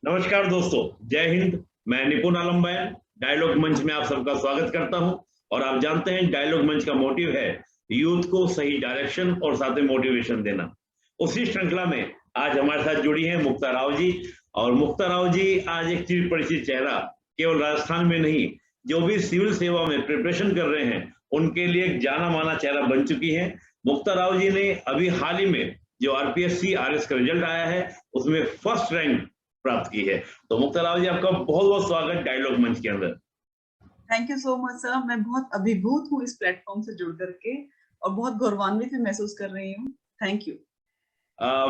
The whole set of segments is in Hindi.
नमस्कार दोस्तों, जय हिंद। मैं निपुण आलम बयान डायलॉग मंच में आप सबका स्वागत करता हूं। और आप जानते हैं डायलॉग मंच का मोटिव है यूथ को सही डायरेक्शन और साथ में मोटिवेशन देना। उसी श्रृंखला में आज हमारे साथ जुड़ी हैं मुक्ता राव जी। और मुक्ता राव जी आज एक चिर परिचित चेहरा, केवल राजस्थान में नहीं, जो भी सिविल सेवा में प्रिपरेशन कर रहे हैं उनके लिए एक जाना माना चेहरा बन चुकी है। मुक्ता राव जी ने अभी हाल ही में जो आरपीएससी आरएस का रिजल्ट आया है उसमें फर्स्ट रैंक प्राप्त की है। तो मुक्ता राव जी, आपका बहुत बहुत स्वागत डायलॉग मंच के अंदर। Thank you so much sir. मैं बहुत अभिभूत हूँ इस प्लेटफॉर्म से जुड़ करके और बहुत गौरवान्वित भी महसूस कर रही हूँ। Thank you.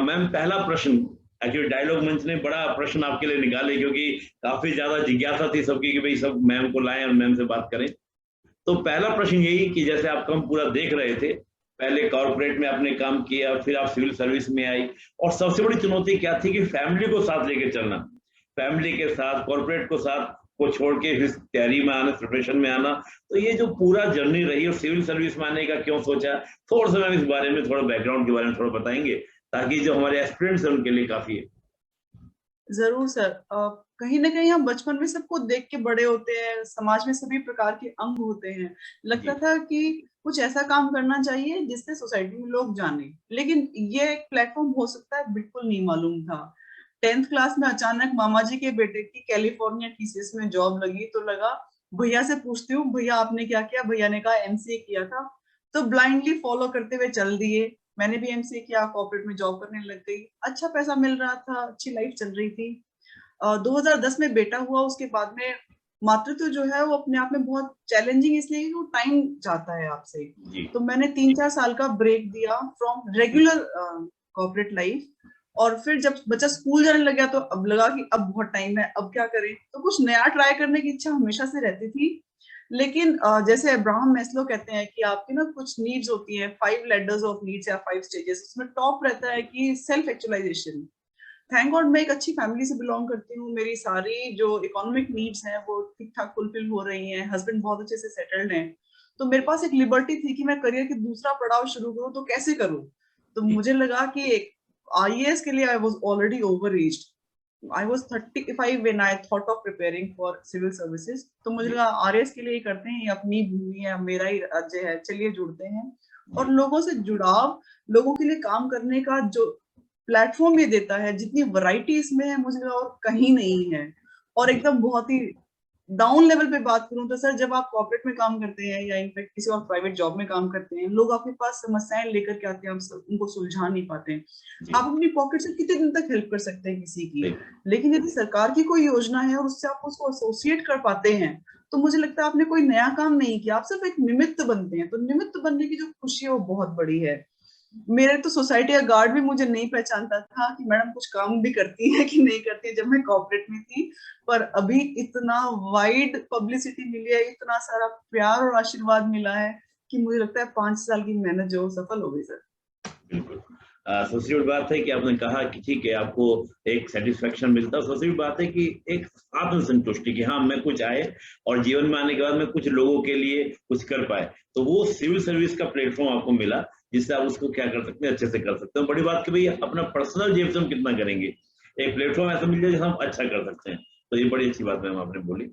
मैम, पहला प्रश्न, एक्चुअली डायलॉग मंच ने बड़ा प्रश्न आपके लिए निकाले क्योंकि काफी ज्यादा जिज्ञासा थी सबकी कि भाई सब मैम को लाएं और मैम से बात करें। तो पहला प्रश्न यही कि जैसे आप काम पूरा देख रहे थे, पहले कॉर्पोरेट में आपने काम किया, फिर आप सिविल सर्विस में आई, और सबसे बड़ी चुनौती क्या थी कि फैमिली को साथ लेके चलना, फैमिली के साथ कॉर्पोरेट को साथ को छोड़ के फिर तैयारी में आना, प्रिपरेशन में आना। तो ये जो पूरा जर्नी रही और सिविल सर्विस में आने का क्यों सोचा, थोड़ा सा मैम इस बारे में, थोड़ा बैकग्राउंड के बारे में थोड़ा बताएंगे ताकि जो हमारे एस्पिरेंट्स हैं उनके लिए काफी है। जरूर सर। कहीं ना कहीं हम बचपन में सबको देख के बड़े होते हैं, समाज में सभी प्रकार के अंग होते हैं। लगता जी। था कि कुछ ऐसा काम करना चाहिए जिससे सोसाइटी में लोग जाने, लेकिन ये एक प्लेटफॉर्म हो सकता है बिल्कुल नहीं मालूम था। 10th क्लास में अचानक मामा जी के बेटे की कैलिफोर्निया टीसीएस में जॉब लगी तो लगा भैया से पूछती हूँ, भैया आपने क्या किया? भैया ने कहा एमसीए किया था। तो ब्लाइंडली फॉलो करते हुए चल दिए। मैंने भी एमसीए किया, कॉर्पोरेट में जॉब करने लग गई, अच्छा पैसा मिल रहा था, अच्छी लाइफ चल रही थी। 2010 में बेटा हुआ। उसके बाद में मातृत्व जो है वो अपने आप में बहुत चैलेंजिंग, इसलिए कि वो टाइम चाहता है आपसे। जी। तो मैंने 3-4 साल का ब्रेक दिया फ्रॉम रेगुलर कॉर्पोरेट लाइफ। और फिर जब बच्चा स्कूल जाने लग गया तो अब लगा कि अब बहुत टाइम है, अब क्या करें। तो कुछ नया ट्राई करने की इच्छा हमेशा से रहती थी। लेकिन जैसे अब्राहम मैस्लो कहते हैं कि आपकी ना कुछ नीड्स होती हैं, 5 लैडर्स ऑफ नीड्स या 5 स्टेजेस। उसमें टॉप रहता है कि सेल्फ एक्चुअलाइजेशन। थैंक गॉड मैं एक अच्छी फैमिली से बिलोंग करती हूँ। मेरी सारी जो इकोनॉमिक नीड्स हैं वो ठीक ठाक फुलफिल हो रही हैं। हस्बैंड बहुत अच्छे से सेटल्ड हैं। तो मेरे पास एक लिबर्टी थी कि मैं करियर की दूसरा पड़ाव शुरू करूँ, तो कैसे करूँ। तो जी। मुझे लगा कि एक आईएएस के लिए I was already over aged. I was 35 when I thought of preparing for civil services. तो मुझे जी। लगा आरएएस के लिए करते हैं, ये अपनी भूमि है, मेरा ही राज्य है, चलिए जुड़ते हैं। और जी। लोगों से जुड़ाव, लोगों के लिए काम करने का जो प्लेटफॉर्म ये देता है, जितनी वैरायटी इसमें है मुझे लगा और कहीं नहीं है। और जी। एकदम बहुत ही डाउन लेवल पे बात करूं तो सर, जब आप कॉर्पोरेट में काम करते हैं या इनफैक्ट किसी और प्राइवेट जॉब में काम करते हैं, लोग आपके पास समस्याएं लेकर के आते हैं, आप उनको सुलझा नहीं पाते हैं। जी। आप अपनी पॉकेट से कितने दिन तक हेल्प कर सकते हैं किसी की। सही। लेकिन यदि सरकार की कोई योजना है और उससे आप उसको एसोसिएट कर पाते हैं, तो मुझे लगता है आपने कोई नया काम नहीं किया, आप सिर्फ एक निमित्त बनते हैं। तो निमित्त बनने की जो खुशी है वो बहुत बड़ी है। मेरे तो सोसाइटी का गार्ड भी मुझे नहीं पहचानता था कि मैडम कुछ काम भी करती है कि नहीं करती है, जब मैं कॉर्पोरेट में थी। पर अभी इतना वाइड पब्लिसिटी मिली है, इतना सारा प्यार और आशीर्वाद मिला है कि मुझे लगता है 5 साल की मेहनत जो सफल हो गई सर। बिल्कुल। सबसे बड़ी बात है कि आपने कहा कि ठीक है, आपको एक सेटिस्फेक्शन मिलता है। सबसे बड़ी बात है कि एक आत्मसंतुष्टि कि हाँ, मैं कुछ आए और जीवन में आने के बाद मैं कुछ लोगों के लिए कुछ कर पाए। तो वो सिविल सर्विस का प्लेटफॉर्म आपको मिला जिससे आप उसको क्या कर सकते हैं, अच्छे से कर सकते हैं। बड़ी बात कि भाई अपना पर्सनल जेब से हम कितना करेंगे, एक प्लेटफॉर्म ऐसा मिल जाए जिससे हम अच्छा कर सकते हैं। तो ये बड़ी अच्छी बात मैम आपने बोली।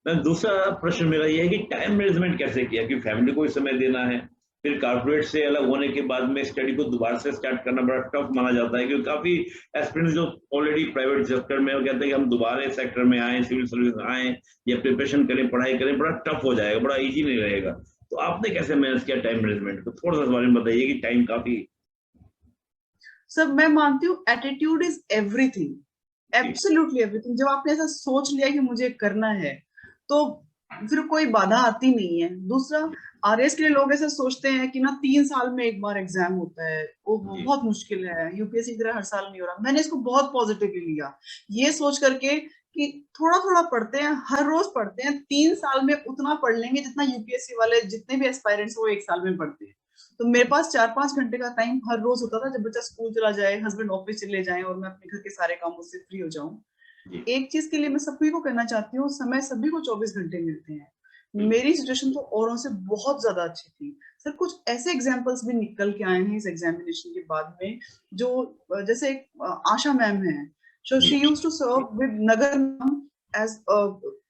मैम, दूसरा प्रश्न मेरा ये है कि टाइम मैनेजमेंट कैसे किया, कि फैमिली को भी समय देना है, फिर कारपोरेट से अलग होने के बाद में स्टडी को दोबारा से स्टार्ट करना बड़ा टफ माना जाता है, क्योंकि काफी एस्पिरेंट्स जो ऑलरेडी प्राइवेट सेक्टर में, वो कहते हैं कि हम दोबारा सेक्टर में आए, सिविल सर्विस में आए या प्रिपरेशन करें, पढ़ाई करें, बड़ा टफ हो जाएगा, बड़ा इजी नहीं रहेगा। तो आपने कैसे मैनेज किया टाइम मैनेजमेंट को, थोड़ा सा इस बारे में बताइए कि टाइम काफी। सर मैं मानती हूँ एटीट्यूड इज एवरीथिंग, जी। Absolutely everything. जब आपने ऐसा सोच लिया कि मुझे करना है, तो फिर कोई बाधा आती नहीं है। दूसरा, जी। आरएस के लिए लोग ऐसा सोचते हैं कि ना 3 साल में एक बार एग्जाम होता है, वो जी। बहुत मुश्किल है, यूपीएससी की तरह हर साल नहीं हो रहा। मैंने इसको बहुत पॉजिटिवली लिया, ये सोच करके कि थोड़ा थोड़ा पढ़ते हैं, हर रोज पढ़ते हैं, 3 साल में उतना पढ़ लेंगे जितना यूपीएससी वाले जितने भी एस्पायरेंट्स वो 1 साल में पढ़ते हैं। तो मेरे पास 4-5 घंटे का टाइम हर रोज होता था, जब बच्चा स्कूल चला जाए, हस्बैंड ऑफिस चले जाए और मैं अपने घर के सारे कामों से फ्री हो जाऊं। जी। एक चीज के लिए मैं सभी को कहना चाहती हूँ, समय सभी को 24 घंटे मिलते हैं। बिल्कुल। मेरी सिचुएशन तो औरों से बहुत ज्यादा अच्छी थी सर। कुछ ऐसे एग्जाम्पल्स भी निकल के आए हैं इस एग्जामिनेशन के बाद में, जो जैसे एक आशा मैम है, So जी she used to serve with Nagar Niगम as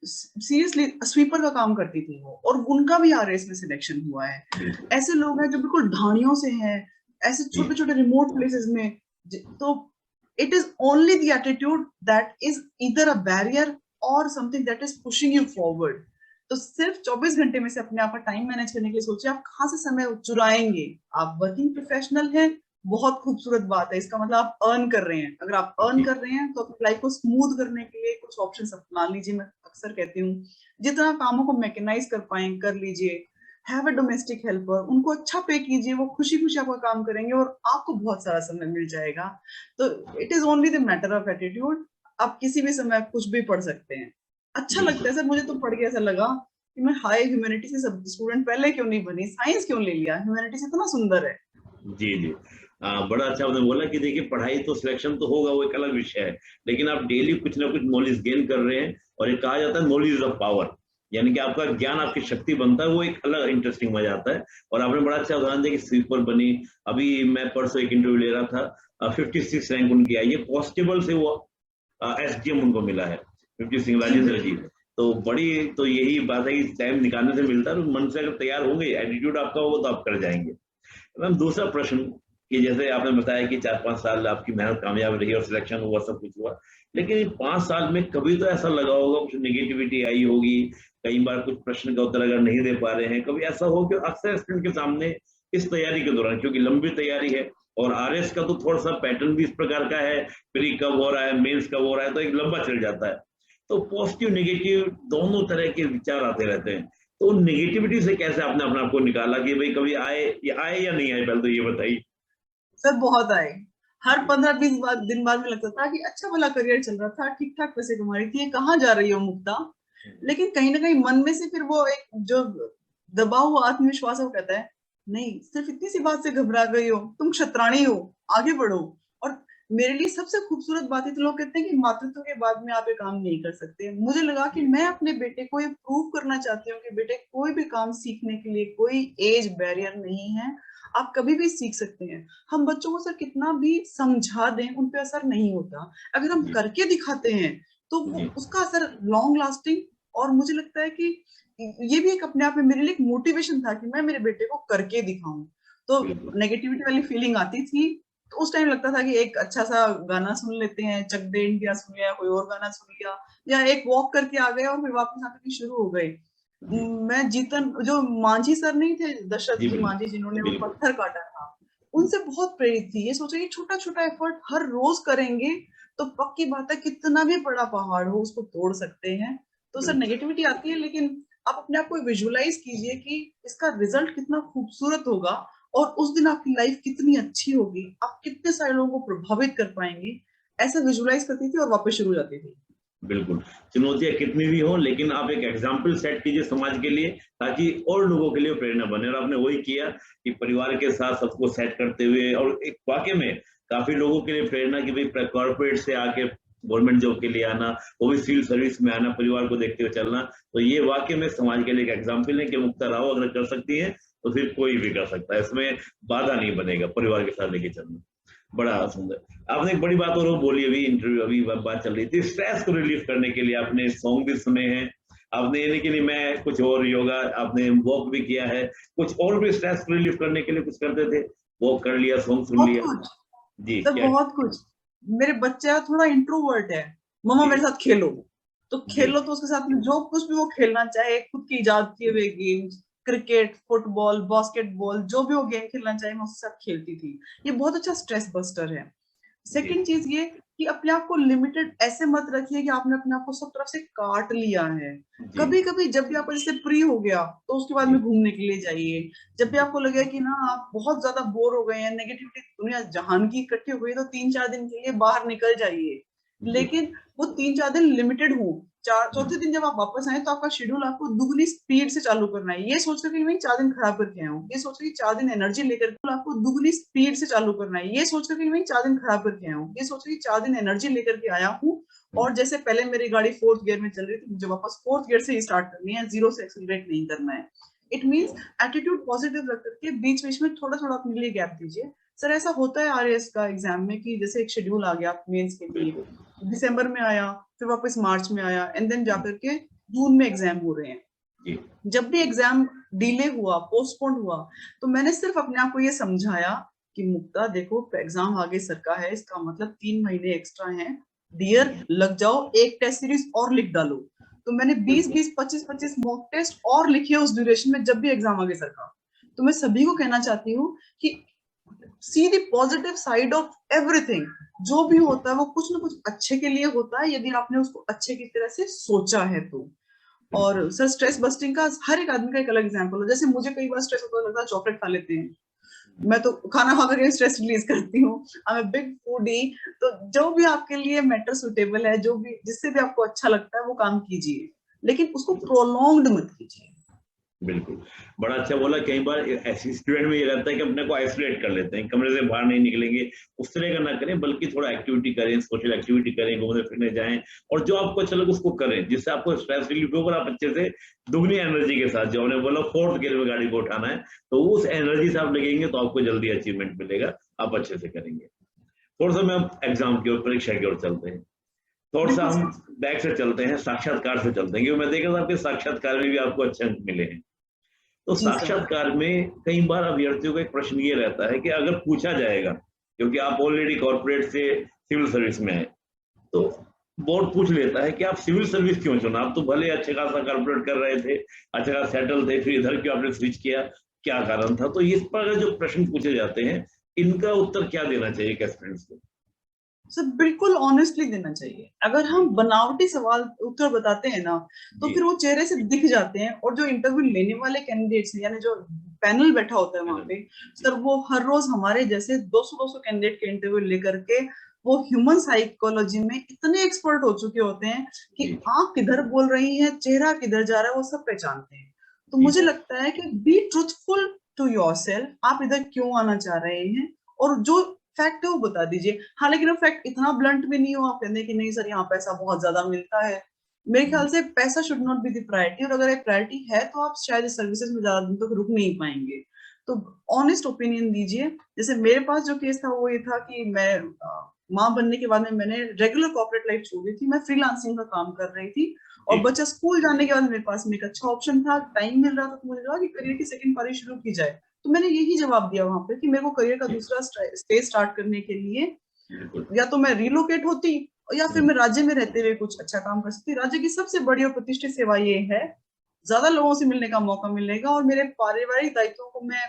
सीरियसली स्वीपर का काम करती थी वो, और उनका भी आरएस में सिलेक्शन हुआ है। बिल्कुल ऐसे लोग हैं जो बिल्कुल ढाणियों से हैं, ऐसे जी छोटे छोटे रिमोट प्लेसेस में। तो it is only the attitude that is either a barrier or something that is pushing you forward. तो सिर्फ 24 घंटे में से अपने आप का टाइम मैनेज करने के लिए सोचिए आप कहाँ से समय चुराएंगे। आप वर्किंग प्रोफेशनल हैं, बहुत खूबसूरत बात है, इसका मतलब आप अर्न कर रहे हैं। अगर आप अर्न जी कर रहे हैं तो अपनी लाइफ को स्मूथ करने के लिए कुछ ऑप्शंस अपना लीजिए। मैं अक्सर कहती हूँ जितना कामों को मैकेनाइज कर पाए कर लीजिए। हैव अ डोमेस्टिक हेल्पर, उनको अच्छा पे कीजिए, वो खुशी खुशी आपका काम करेंगे और आपको बहुत सारा समय मिल जाएगा। तो it is only the matter of attitude. आप किसी भी समय कुछ भी पढ़ सकते हैं। अच्छा लगता बिल्कुल है सर, मुझे तो पढ़ के ऐसा लगा कि मैं हाई ह्यूमैनिटी से सब स्टूडेंट पहले क्यों नहीं बनी, साइंस क्यों ले लिया, ह्यूमैनिटीज इतना सुंदर है। जी जी। बड़ा अच्छा आपने बोला कि देखिए पढ़ाई तो सिलेक्शन तो होगा, वो एक अलग विषय है, लेकिन आप डेली कुछ ना कुछ नॉलेज गेन कर रहे हैं। और ये कहा जाता है नॉलेज इज अ पावर, यानी कि आपका ज्ञान आपकी शक्ति बनता है, वो एक अलग इंटरेस्टिंग मजा आता है। और आपने बड़ा अच्छा उदाहरण दिया कि स्वीपर बनी। अभी मैं परसों एक इंटरव्यू ले रहा था, 56 रैंक उनकी आई है, कांस्टेबल से वो एसडीएम उनको मिला है, 56 जी राजेंद्र जी। बिल्कुल। तो बड़ी तो यही बात है कि टाइम निकालने से मिलता है, तो मन से अगर तैयार होंगे, एटीट्यूड आपका होगा तो आप कर जाएंगे। मैम दूसरा प्रश्न कि जैसे आपने बताया कि 4-5 साल आपकी मेहनत कामयाब रही और सिलेक्शन हुआ, सब कुछ हुआ, लेकिन इन 5 साल में कभी तो ऐसा लगा होगा कुछ नेगेटिविटी आई होगी, कई बार कुछ प्रश्न का उत्तर अगर नहीं दे पा रहे हैं, कभी ऐसा हो कि अक्सर स्टूडेंट के सामने इस तैयारी के दौरान, क्योंकि लंबी तैयारी है और आरएस का तो थोड़ा सा पैटर्न भी इस प्रकार का है, प्री कब हो रहा है, मेंस कब हो रहा है, तो एक लंबा चल जाता है। तो पॉजिटिव नेगेटिव दोनों तरह के विचार आते रहते हैं। तो नेगेटिविटी से कैसे आपने अपने आप को निकाला कि भाई कभी आए या नहीं आए, पहले तो ये बताइए। सर बहुत आए। हर 15-20 दिन बाद में लगता था कि अच्छा भला करियर चल रहा था, ठीक ठाक पैसे कमा रही थी, ये कहाँ जा रही हो मुक्ता। लेकिन कहीं ना कहीं मन में से फिर वो एक जो दबा हुआ आत्मविश्वास है वो कहता है नहीं, सिर्फ इतनी सी बात से घबरा गई हो, तुम क्षत्राणी हो, आगे बढ़ो। और मेरे लिए सबसे खूबसूरत बात है, तो लोग कहते हैं कि मातृत्व के बाद में आप ये काम नहीं कर सकते। मुझे लगा कि मैं अपने बेटे को ये प्रूव करना चाहती हूँ कि बेटे कोई भी काम सीखने के लिए कोई एज बैरियर नहीं है, आप कभी भी सीख सकते हैं। हम बच्चों को सर कितना भी समझा दें उन पे असर नहीं होता, अगर हम जी करके दिखाते हैं तो वो जी उसका असर लॉन्ग लास्टिंग। और मुझे लगता है कि ये भी एक अपने आप में मेरे लिए एक मोटिवेशन था कि मैं मेरे बेटे को करके दिखाऊं। तो बिल्कुल नेगेटिविटी वाली फीलिंग आती थी तो उस टाइम लगता था कि एक अच्छा सा गाना सुन लेते हैं, चक दे इंडिया सुन लिया, कोई और गाना सुन लिया, या एक वॉक करके आ गए और फिर वापस आकर के शुरू हो गए। जी मैं जीतन जो मांझी सर नहीं थे, दशरथ जी जी बिल्कुल मांझी जिन्होंने वो बिल्कुल पत्थर काटा था, उनसे बहुत प्रेरित थी। ये सोचा कि छोटा छोटा एफर्ट हर रोज करेंगे तो पक्की बात है कितना भी बड़ा पहाड़ हो उसको तोड़ सकते हैं। तो सर बिल्कुल नेगेटिविटी आती है, लेकिन आप अपने आप को विजुअलाइज कीजिए कि इसका रिजल्ट कितना खूबसूरत होगा और उस दिन आपकी लाइफ कितनी अच्छी होगी, आप कितने सारे लोगों को प्रभावित कर पाएंगे। ऐसा विजुअलाइज करती थी और वापस शुरू हो जाती थी। बिल्कुल। चुनौतियां कितनी भी हो, लेकिन आप एक एग्जाम्पल सेट कीजिए समाज के लिए, ताकि और लोगों के लिए प्रेरणा बने। और आपने वही किया कि परिवार के साथ सबको सेट करते हुए, और एक वाकई में काफी लोगों के लिए प्रेरणा की भाई कॉर्पोरेट से आके गवर्नमेंट जॉब के लिए आना, वो भी सिविल सर्विस में आना, परिवार को देखते हुए चलना, तो ये वाकई में समाज के लिए एक एग्जाम्पल है कि मुक्ता राव अगर कर सकती है तो फिर कोई भी कर सकता है, इसमें बाधा नहीं बनेगा परिवार के साथ लेके चलना। बड़ा सुंदर। आपने एक बड़ी बात और वो बोली, अभी इंटरव्यू अभी बात चल रही थी, स्ट्रेस को रिलीफ करने के लिए आपने सॉन्ग भी सुने हैं। आपने ये नहीं कि नहीं मैं कुछ और योगा, आपने वॉक भी किया है, कुछ और भी स्ट्रेस को रिलीफ करने के लिए कुछ करते थे? वॉक कर लिया, सॉन्ग सुन बहुत लिया? कुछ जी सर, क्या? बहुत कुछ। मेरे बच्चा थोड़ा इंट्रोवर्ट है, मम्मा जी मेरे साथ खेलो, तो जी खेलो तो उसके साथ में जो कुछ भी वो खेलना चाहे, खुद की इजाद किए हुए गेम्स, क्रिकेट, फुटबॉल, बास्केटबॉल, जो भी वो गेम खेलना चाहे मैं उसके साथ खेलती थी। ये बहुत अच्छा स्ट्रेस बस्टर है। जी सेकंड चीज ये कि अपने आप को लिमिटेड ऐसे मत रखिए कि आपने अपने आप को सब तरफ से काट लिया है। जी कभी कभी जब भी आपको जैसे फ्री हो गया तो उसके बाद में जी घूमने के लिए जाइए। जब भी जी आपको लगे कि ना आप बहुत ज्यादा बोर हो गए हैं, नेगेटिविटी दुनिया जहान की इकट्ठी हो गई, तो 3-4 दिन के लिए बाहर निकल जाइए। जी लेकिन वो 3-4 दिन लिमिटेड हो। चार चौथे दिन जब आप वापस आए तो आपका शेड्यूल आपको दुगनी स्पीड से चालू करना है। ये सोच कर कि मैं 4 दिन खराब करके आया हूँ, ये सोच कर कि 4 दिन एनर्जी लेकर आपको दुगनी स्पीड से चालू करना है। ये सोच कर कि मैं 4 दिन खराब करके आया हूँ, ये सोच कर कि 4 दिन एनर्जी लेकर के आया हूँ। और जैसे पहले मेरी गाड़ी 4th गियर में चल रही थी, मुझे वापस 4th गियर से ही स्टार्ट करनी है, जीरो से एक्सीलरेट नहीं करना है। इट मीन्स एटीट्यूड पॉजिटिव रख करके बीच बीच में थोड़ा थोड़ा अपने लिए गैप दीजिए। सर ऐसा होता है आरएएस का एग्जाम में कि जैसे एक शेड्यूल आ गया मेंस के लिए, बिल्कुल दिसंबर में आया, फिर वापस मार्च में आया, एंड देन जाकर के जून में एग्जाम हो रहे हैं। जी जब भी एग्जाम डिले हुआ, पोस्टपोन हुआ, तो मैंने सिर्फ अपने आप को ये समझाया कि मुक्ता देखो एग्जाम आगे सरका है, इसका मतलब 3 महीने एक्स्ट्रा हैं, डियर लग जाओ, एक टेस्ट सीरीज और लिख डालो। तो मैंने 20-20, 25-25 मॉक टेस्ट और लिखे उस ड्यूरेशन में जब भी एग्जाम आगे सरका। तो मैं सभी को कहना चाहती हूँ कि see the positive side of everything. जो भी होता है वो कुछ ना कुछ अच्छे के लिए होता है, यदि आपने उसको अच्छे की तरह से सोचा है तो। और सर स्ट्रेस बस्टिंग का हर एक आदमी का एक अलग एग्जांपल है। जैसे मुझे कई बार स्ट्रेस होता है, लगता है चॉकलेट खा लेते हैं, मैं तो खाना खा करके स्ट्रेस रिलीज करती हूँ, आई एम बिग फूडी। तो जो भी आपके लिए मेटर सुटेबल है, जो भी जिससे भी आपको अच्छा लगता है वो काम कीजिए, लेकिन उसको प्रोलॉन्ग्ड मत कीजिए। बिल्कुल, बड़ा अच्छा बोला। कई बार ऐसी स्टूडेंट में ये रहता है कि अपने को आइसोलेट कर लेते हैं, कमरे से बाहर नहीं निकलेंगे, उस तरह का ना करें, बल्कि थोड़ा एक्टिविटी करें, सोशल एक्टिविटी करें, घूमने फिरने जाएं, और जो आपको अच्छा लगे उसको करें, जिससे आपको स्ट्रेस रिलीफ होगा, आप अच्छे से दुगनी एनर्जी के साथ, जो हमने बोला 4th गियर में गाड़ी को उठाना है, तो उस एनर्जी से आप लगेंगे तो आपको जल्दी अचीवमेंट मिलेगा, आप अच्छे से करेंगे। थोड़ा सा मैं एग्जाम की ओर, परीक्षा की ओर चलते हैं, थोड़ा सा हम बैक से चलते हैं, साक्षात्कार से चलते हैं, क्योंकि मैं देखा था आपके साक्षात्कार में भी आपको अच्छे अंक मिले हैं। तो जी सर। साक्षात्कार में कई बार अभ्यर्थियों का एक प्रश्न ये रहता है कि अगर पूछा जाएगा, क्योंकि आप ऑलरेडी कॉर्पोरेट से सिविल सर्विस में है, तो बोर्ड पूछ लेता है कि आप सिविल सर्विस क्यों चुना, आप तो भले अच्छे खासा कॉर्पोरेट कर रहे थे, अच्छा खासा सेटल थे, फिर इधर क्यों आपने स्विच किया, क्या कारण था? तो इस पर जो प्रश्न पूछे जाते हैं, इनका उत्तर क्या देना चाहिए एस्पिरेंट्स को? सर बिल्कुल ऑनेस्टली देना चाहिए। अगर हम बनावटी सवाल उत्तर बताते हैं ना, तो फिर वो चेहरे से दिख जाते हैं, और जो इंटरव्यू लेने वाले कैंडिडेट्स हैं, यानी जो पैनल बैठा होता है वहां पे, सर वो हर रोज हमारे जैसे 200-200 कैंडिडेट के इंटरव्यू लेकर के वो ह्यूमन साइकोलॉजी में इतने एक्सपर्ट हो चुके होते हैं कि आंख किधर बोल रही है, चेहरा किधर जा रहा है, वो सब पहचानते हैं। तो मुझे लगता है कि बी ट्रूथफुल टू योरसेल्फ, आप इधर क्यों आना चाह रहे हैं, और जो फैक्ट है वो बता दीजिए। हाँ, लेकिन वो फैक्ट इतना ब्लंट भी नहीं हो आप कहने की नहीं सर यहाँ पैसा बहुत ज्यादा मिलता है। मेरे ख्याल से पैसा should not be the priority, और अगर एक प्रायोरिटी है तो आप शायद इस सर्विसेज में ज्यादा दिन तक रुक नहीं पाएंगे। तो ऑनेस्ट ओपिनियन दीजिए। जैसे मेरे पास जो केस था वो ये था कि मैं माँ बनने के बाद में मैंने रेगुलर कॉर्पोरेट लाइफ छोड़ दी थी, मैं फ्रीलांसिंग का काम कर रही थी, और बच्चा स्कूल जाने के बाद मेरे पास में एक अच्छा ऑप्शन था, टाइम मिल रहा था, तो मुझे लगा कि करियर की सेकंड पारी शुरू की जाए। तो मैंने यही जवाब दिया वहां पे कि मेरे को करियर का दूसरा स्टेज स्टार्ट करने के लिए या तो मैं रिलोकेट होती, या फिर मैं राज्य में रहते हुए कुछ अच्छा काम कर सकती। राज्य की सबसे बड़ी और प्रतिष्ठित सेवा ये है, ज्यादा लोगों से मिलने का मौका मिलेगा, और मेरे पारिवारिक दायित्वों को मैं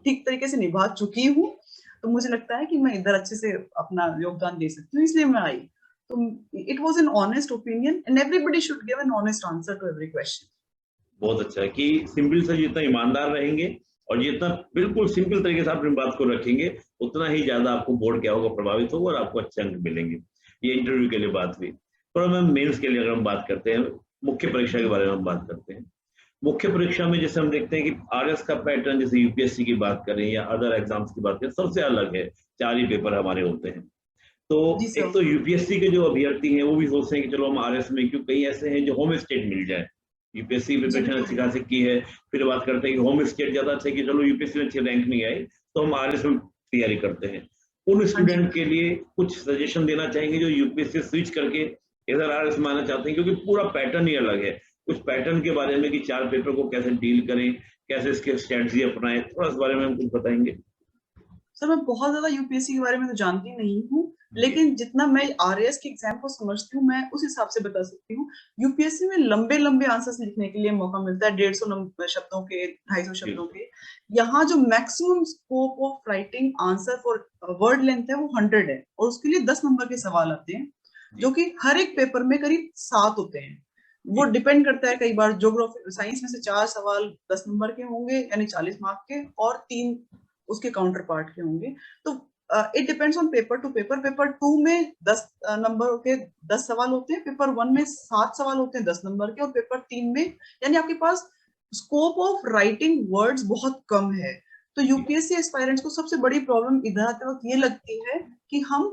ठीक तरीके से निभा चुकी हूँ। तो मुझे लगता है कि मैं इधर अच्छे से अपना योगदान दे सकती हूँ, इसलिए मैं आई। तो it was an honest opinion, and everybody should give an honest answer to every question. बहुत अच्छा है कि सिंपल से जितना ईमानदार रहेंगे और जितना बिल्कुल सिंपल तरीके से अपनी बात को रखेंगे, उतना ही ज्यादा आपको बोर्ड क्या होगा प्रभावित होगा और आपको अच्छे अंक मिलेंगे। ये इंटरव्यू के लिए बात हुई। तो मैम मेंस के लिए अगर हम बात करते हैं, मुख्य परीक्षा के बारे में हम बात करते हैं, मुख्य परीक्षा में जैसे हम देखते हैं कि आरएस का पैटर्न, जैसे यूपीएससी की बात करें या अदर एग्जाम्स की बात करें, सबसे अलग है। 4 ही पेपर हमारे होते हैं। तो एक तो यूपीएससी के जो अभ्यर्थी हैं वो भी सोचते हैं कि चलो हम आरएस में, क्यों कई ऐसे हैं जो होम स्टेट मिल जाए, यूपीएससी प्रिपरेशन अच्छी खासी की है, फिर बात करते हैं कि होम स्टेट ज्यादा अच्छा है कि चलो यूपीएससी में अच्छी रैंक नहीं आई तो हम आरएस में तैयारी करते हैं। उन स्टूडेंट के लिए कुछ सजेशन देना चाहेंगे जो यूपीएससी स्विच करके इधर आरएस में आना चाहते हैं, क्योंकि पूरा पैटर्न ही अलग है। कुछ पैटर्न के बारे में कि 4 पेपर को कैसे डील करें, कैसे इसके स्ट्रेटजी अपनाएं, थोड़ा इस बारे में हम कुछ बताएंगे? सर मैं बहुत ज्यादा यूपीएससी के बारे में तो जानती नहीं हूँ, लेकिन जितना मैं आरएएस के एग्जाम को समझती हूँ मैं उस हिसाब से बता सकती हूँ। यूपीएससी में लंबे लंबे आंसर्स लिखने के लिए मौका मिलता है, 150 शब्दों के, 250 शब्दों के। यहाँ जो maximum scope of writing answer for word length है वो 100 है, और उसके लिए 10 नंबर के सवाल आते हैं, जो कि हर एक पेपर में करीब 7 होते हैं। वो डिपेंड करता है, कई बार ज्योग्राफी साइंस में से 4 सवाल 10 नंबर के होंगे यानी 40 मार्क के, और 3 उसके काउंटर पार्ट के होंगे। तो it depends on paper two paper. Paper 2 में 10 नंबर के 10 सवाल होते हैं, पेपर 1 में 7 सवाल होते हैं 10 नंबर के, और पेपर 3 में, यानी आपके पास स्कोप ऑफ राइटिंग वर्ड्स बहुत कम है। तो यूपीएससी एस्पायरेंट्स को सबसे बड़ी प्रॉब्लम इधर आते वक्त ये लगती है कि हम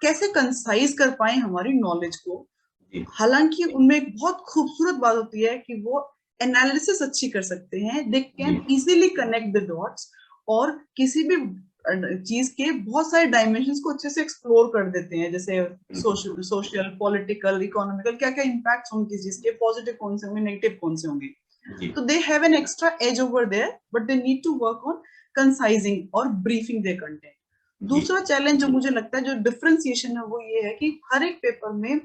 कैसे कंसाइज कर पाए हमारी नॉलेज को। हालांकि उनमें एक बहुत खूबसूरत बात होती है कि वो एनालिसिस अच्छी कर सकते हैं, they can easily connect the dots, और किसी भी चीज के बहुत सारे डायमेंशंस को अच्छे से एक्सप्लोर कर देते हैं, जैसे सोशल, पॉलिटिकल, इकोनॉमिकल, क्या क्या इम्पैक्ट होंगे किस चीज के, पॉजिटिव कौन से होंगे, नेगेटिव कौन से होंगे। तो they have an extra edge over there, but they need to work on concising और ब्रीफिंग देयर कंटेंट। दूसरा चैलेंज जो मुझे लगता है, जो डिफरेंशिएशन है, वो ये है कि हर एक पेपर में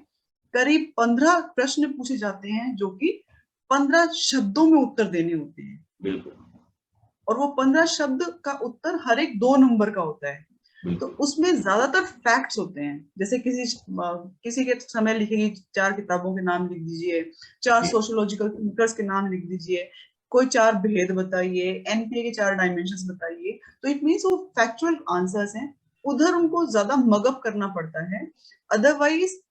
करीब 15 प्रश्न पूछे जाते हैं, जो कि 15 शब्दों में उत्तर देने होते हैं। बिल्कुल। और वो 15 शब्द का उत्तर हर एक 2 नंबर का होता है। तो उसमें ज्यादातर फैक्ट्स होते हैं, जैसे किसी के समय लिखेगी 4 किताबों के नाम लिख दीजिए, 4 सोशियोलॉजिकल थिंकर्स के नाम लिख दीजिए, कोई 4 भेद बताइए, एनपीए के 4 डायमेंशंस बताइए। तो इट मीन्स वो फैक्चुअल आंसर्स हैं, उधर उनको ज्यादा मगअप करना पड़ता है। अदरवाइज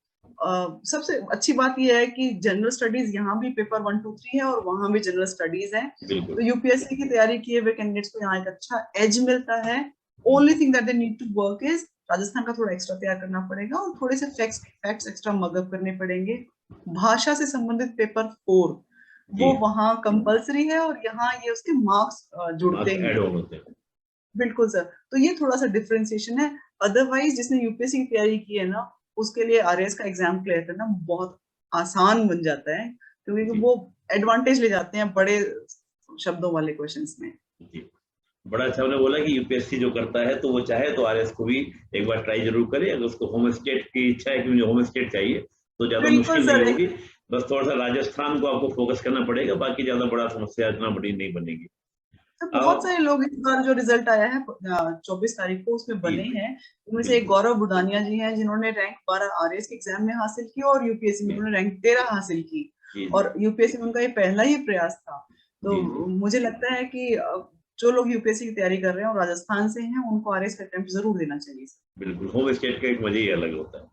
सबसे अच्छी बात यह है कि जनरल स्टडीज यहाँ भी पेपर 1, 2, 3 है और वहां भी जनरल स्टडीज है। तो यूपीएससी की तैयारी किए हुए कैंडिडेट्स को यहाँ एक अच्छा एज मिलता है। Only thing that they need to work is, Rajasthan का थोड़ा एक्स्ट्रा तैयार करना पड़ेगा और थोड़े से फैक्ट्स एक्स्ट्रा मगअप करने पड़ेंगे। भाषा से संबंधित पेपर 4 वो वहां कंपलसरी है और यहाँ ये उसके मार्क्स जुड़ते हैं। बिल्कुल सर, तो ये थोड़ा सा डिफरेंशिएशन है। अदरवाइज जिसने यूपीएससी की तैयारी की है ना, उसके लिए आरएएस का एग्जाम क्लियर करना बहुत आसान बन जाता है, क्योंकि वो एडवांटेज ले जाते हैं बड़े शब्दों वाले क्वेश्चंस में। बड़ा अच्छा उन्होंने बोला कि यूपीएससी जो करता है तो वो चाहे तो आरएस को भी एक बार ट्राई जरूर करे। अगर उसको होम स्टेट की इच्छा है कि मुझे होम स्टेट चाहिए तो ज्यादा मुश्किल नहीं होगी, बस थोड़ा सा राजस्थान को आपको फोकस करना पड़ेगा, बाकी ज्यादा बड़ा समस्या इतना बड़ी नहीं बनेगी। बहुत सारे लोग इस बार जो रिजल्ट आया है 24 तारीख को, उसमें बने हैं। उनमें से एक गौरव बुडानिया जी हैं, जिन्होंने रैंक 12 आरएएस के एग्जाम में हासिल की और यूपीएससी में उन्होंने रैंक 13 हासिल की और यूपीएससी में उनका ये पहला ही प्रयास था। तो मुझे लगता है कि जो लोग यूपीएससी की तैयारी कर रहे हैं और राजस्थान से हैं, उनको आरएएस का अटेम्प्ट जरूर देना चाहिए। बिल्कुल, होम स्टेट का एक मजा ही अलग होता है।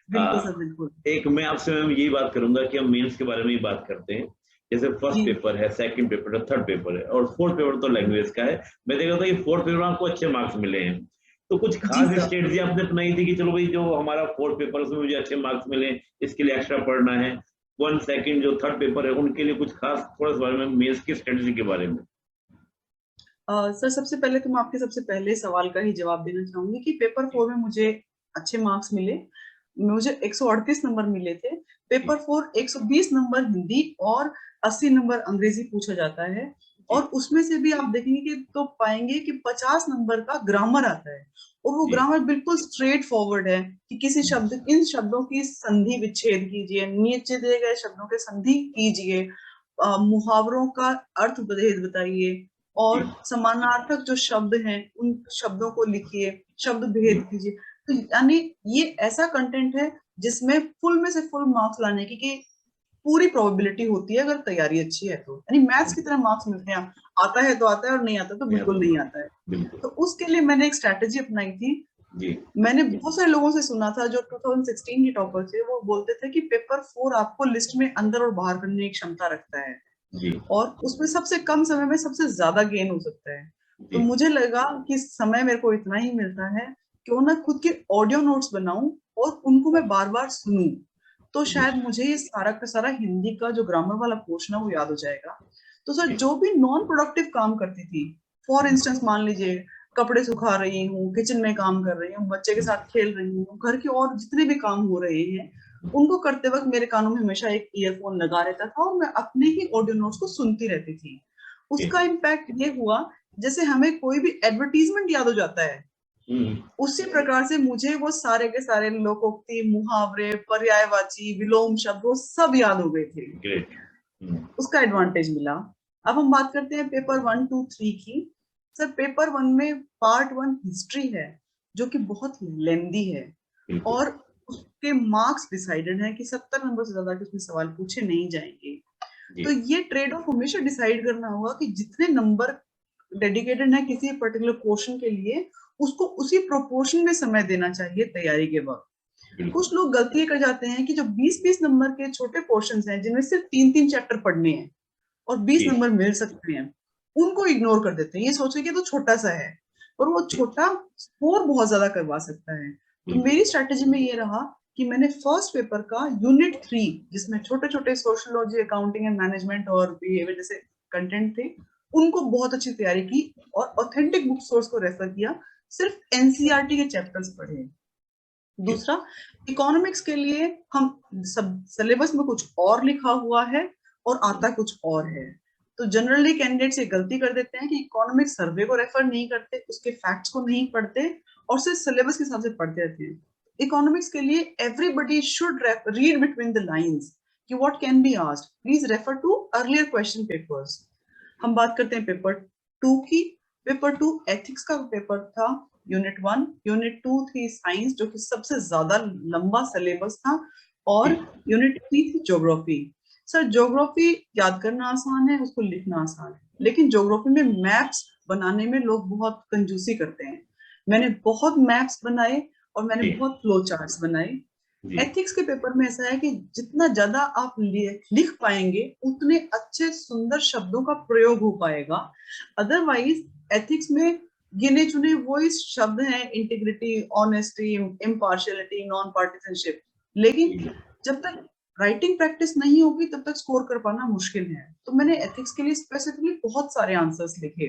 बिल्कुल सर, बिल्कुल। एक मैं आपसे यही बात करूंगा कि हम मेंस के बारे में ही बात करते हैं। जैसे फर्स्ट पेपर है, सेकंड पेपर है, थर्ड पेपर है और फोर्थ पेपर तो लैंग्वेज का है। मैं देखा था कि फोर्थ पेपर में आपको अच्छे मार्क्स मिले हैं, तो कुछ खास स्ट्रेटजी आपने अपनाई थी कि चलो भाई जो हमारा फोर्थ पेपर उसमें मुझे अच्छे मार्क्स मिले, इसके लिए एक्स्ट्रा पढ़ना है। 1, सेकंड जो थर्ड पेपर है उनके लिए कुछ खास थोड़ा सा बारे में मेंस की स्ट्रेटजी के बारे में। सर सबसे पहले तो मैं आपके सबसे पहले सवाल का ही जवाब देना चाहूंगी कि पेपर 4 में मुझे अच्छे मार्क्स मिले, मुझे 138 नंबर मिले थे। पेपर 4 120 नंबर हिंदी और 80 नंबर अंग्रेजी पूछा जाता है, और उसमें से भी आप देखेंगे कि तो पाएंगे कि 50 नंबर का ग्रामर आता है, और वो ग्रामर बिल्कुल स्ट्रेट फॉरवर्ड है कि किसी शब्द, इन शब्दों की संधि विच्छेद कीजिए, नीचे दिए गए शब्दों के संधि कीजिए, मुहावरों का अर्थ भेद बताइए, और समानार्थक जो शब्द हैं उन शब्दों को लिखिए, शब्द भेद कीजिए। तो यानी ये ऐसा कंटेंट है जिसमें फुल में से फुल मार्क्स लाने की पूरी प्रोबेबिलिटी होती है, अगर तैयारी अच्छी है तो। यानी मैथ्स की तरह मार्क्स मिलते हैं, आता है तो आता है और नहीं आता तो बिल्कुल नहीं आता है। तो उसके लिए मैंने एक स्ट्रैटेजी अपनाई थी। मैंने बहुत सारे लोगों से सुना था जो 2016 के टॉपर थे, वो बोलते थे कि पेपर 4 आपको लिस्ट में अंदर और बाहर करने की क्षमता रखता है और उसमें सबसे कम समय में सबसे ज्यादा गेन हो सकता है। तो मुझे लगा कि समय मेरे को इतना ही मिलता है, क्यों ना खुद के ऑडियो नोट्स बनाऊं और उनको मैं बार बार सुनूं, तो शायद मुझे ये सारा का सारा हिंदी का जो ग्रामर वाला पोर्शन है वो याद हो जाएगा। तो सर जो भी नॉन प्रोडक्टिव काम करती थी, फॉर इंस्टेंस मान लीजिए कपड़े सुखा रही हूँ, किचन में काम कर रही हूँ, बच्चे के साथ खेल रही हूँ, घर के और जितने भी काम हो रहे हैं उनको करते वक्त मेरे कानों में हमेशा एक ईयरफोन लगा रहता था और मैं अपने ही ऑडियो नोट्स को सुनती रहती थी। उसका इम्पैक्ट ये हुआ जैसे हमें कोई भी एडवर्टीजमेंट याद हो जाता है, उसी प्रकार से मुझे वो सारे के सारे लोकोक्ति, मुहावरे, पर्यायवाची, विलोम शब्द वो सब याद हो गए थे। उसका एडवांटेज मिला। अब हम बात करते हैं पेपर 1, 2, 3 की। सर पेपर 1 में पार्ट 1 हिस्ट्री है जो कि बहुत लेंदी है और उसके मार्क्स डिसाइडेड है कि 70 नंबर से ज्यादा के उसमें सवाल पूछे नहीं जाएंगे। तो ये ट्रेड ऑफ हमेशा डिसाइड करना होगा कि जितने नंबर डेडिकेटेड है किसी पर्टिकुलर क्वेश्चन के लिए, उसको उसी प्रोपोर्शन में समय देना चाहिए तैयारी के वक्त। कुछ लोग गलती कर जाते हैं कि जो 20-20 नंबर के छोटे पोर्शंस हैं जिनमें सिर्फ 3-3 चैप्टर पढ़ने हैं और 20 नंबर मिल सकते हैं, उनको इग्नोर कर देते हैं, ये सोच के तो छोटा सा है, और वो छोटा स्कोर बहुत ज्यादा करवा सकता है। तो मेरी स्ट्रेटेजी में ये रहा कि मैंने फर्स्ट पेपर का यूनिट 3 जिसमें छोटे छोटे सोशियोलॉजी, अकाउंटिंग एंड मैनेजमेंट और बिहेवियर जैसे कंटेंट थे, उनको बहुत अच्छी तैयारी की और ऑथेंटिक बुक सोर्स को रेफर किया सिर्फ एनसीईआरटी के चैप्टर्स पढ़े। दूसरा, इकोनॉमिक्स के लिए हम सब सिलेबस में कुछ और लिखा हुआ है और आता कुछ और है। तो जनरली कैंडिडेट्स ये गलती कर देते हैं कि इकोनॉमिक्स सर्वे को रेफर नहीं करते, उसके फैक्ट्स को नहीं पढ़ते और सिर्फ सिलेबस के हिसाब से पढ़ते रहते हैं। इकोनॉमिक्स के लिए everybody should read between the lines कि what can be asked, please refer to earlier question papers. हम बात करते हैं पेपर 2 की। पेपर 2 एथिक्स का पेपर था, यूनिट 1, यूनिट 2 थी साइंस जो कि सबसे ज्यादा लंबा सिलेबस था, और यूनिट 3 थी ज्योग्राफी। सर ज्योग्राफी याद करना आसान है, उसको लिखना आसान है, लेकिन ज्योग्राफी में मैप्स बनाने में लोग बहुत कंजूसी करते हैं। मैंने बहुत मैप्स बनाए और मैंने बहुत फ्लो चार्ट्स बनाए। एथिक्स के पेपर में ऐसा है कि जितना ज्यादा आप लिख पाएंगे उतने अच्छे सुंदर शब्दों का प्रयोग हो पाएगा। अदरवाइज एथिक्स में गिने चुने वो ही शब्द हैं, integrity, honesty, impartiality, non partisanship, लेकिन जब तक राइटिंग प्रैक्टिस नहीं होगी तब तक स्कोर कर पाना मुश्किल है। तो मैंने एथिक्स के लिए स्पेसिफिकली बहुत सारे आंसर्स लिखे।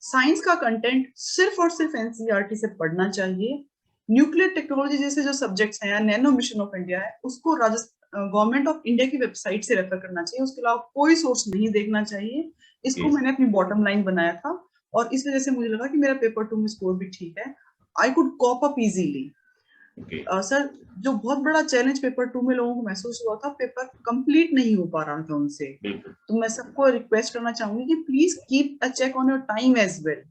साइंस का कंटेंट सिर्फ और सिर्फ एनसीईआरटी से पढ़ना चाहिए। न्यूक्लियर टेक्नोलॉजी जैसे जो सब्जेक्ट्स हैं या नैनो मिशन ऑफ इंडिया है, उसको गवर्नमेंट ऑफ इंडिया की वेबसाइट से रेफर करना चाहिए, उसके अलावा कोई सोर्स नहीं देखना चाहिए। इसको मैंने अपनी बॉटम लाइन बनाया था और इस वजह से मुझे लगा कि मेरा पेपर 2 में स्कोर भी ठीक है। I could cope up easily. Sir जो बहुत बड़ा चैलेंज पेपर 2 में लोगों को महसूस हुआ था, पेपर कंप्लीट नहीं हो पा रहा था उनसे। तो मैं सबको रिक्वेस्ट करना चाहूंगी कि please keep a check on your time as well.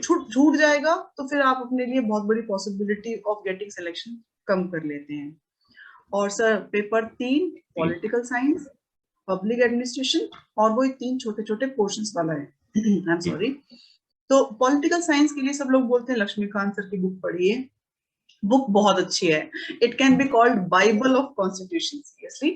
छूट जाएगा तो फिर आप अपने लिए बहुत बड़ी पॉसिबिलिटी ऑफ गेटिंग सिलेक्शन कम कर लेते हैं। और sir paper 3 political science, public administration और वो 3 छोटे छोटे पोर्शंस वाला है। I am sorry. तो पॉलिटिकल साइंस के लिए सब लोग बोलते हैं लक्ष्मीकांत सर की बुक पढ़िए, बुक बहुत अच्छी है। It can be called Bible of constitution seriously,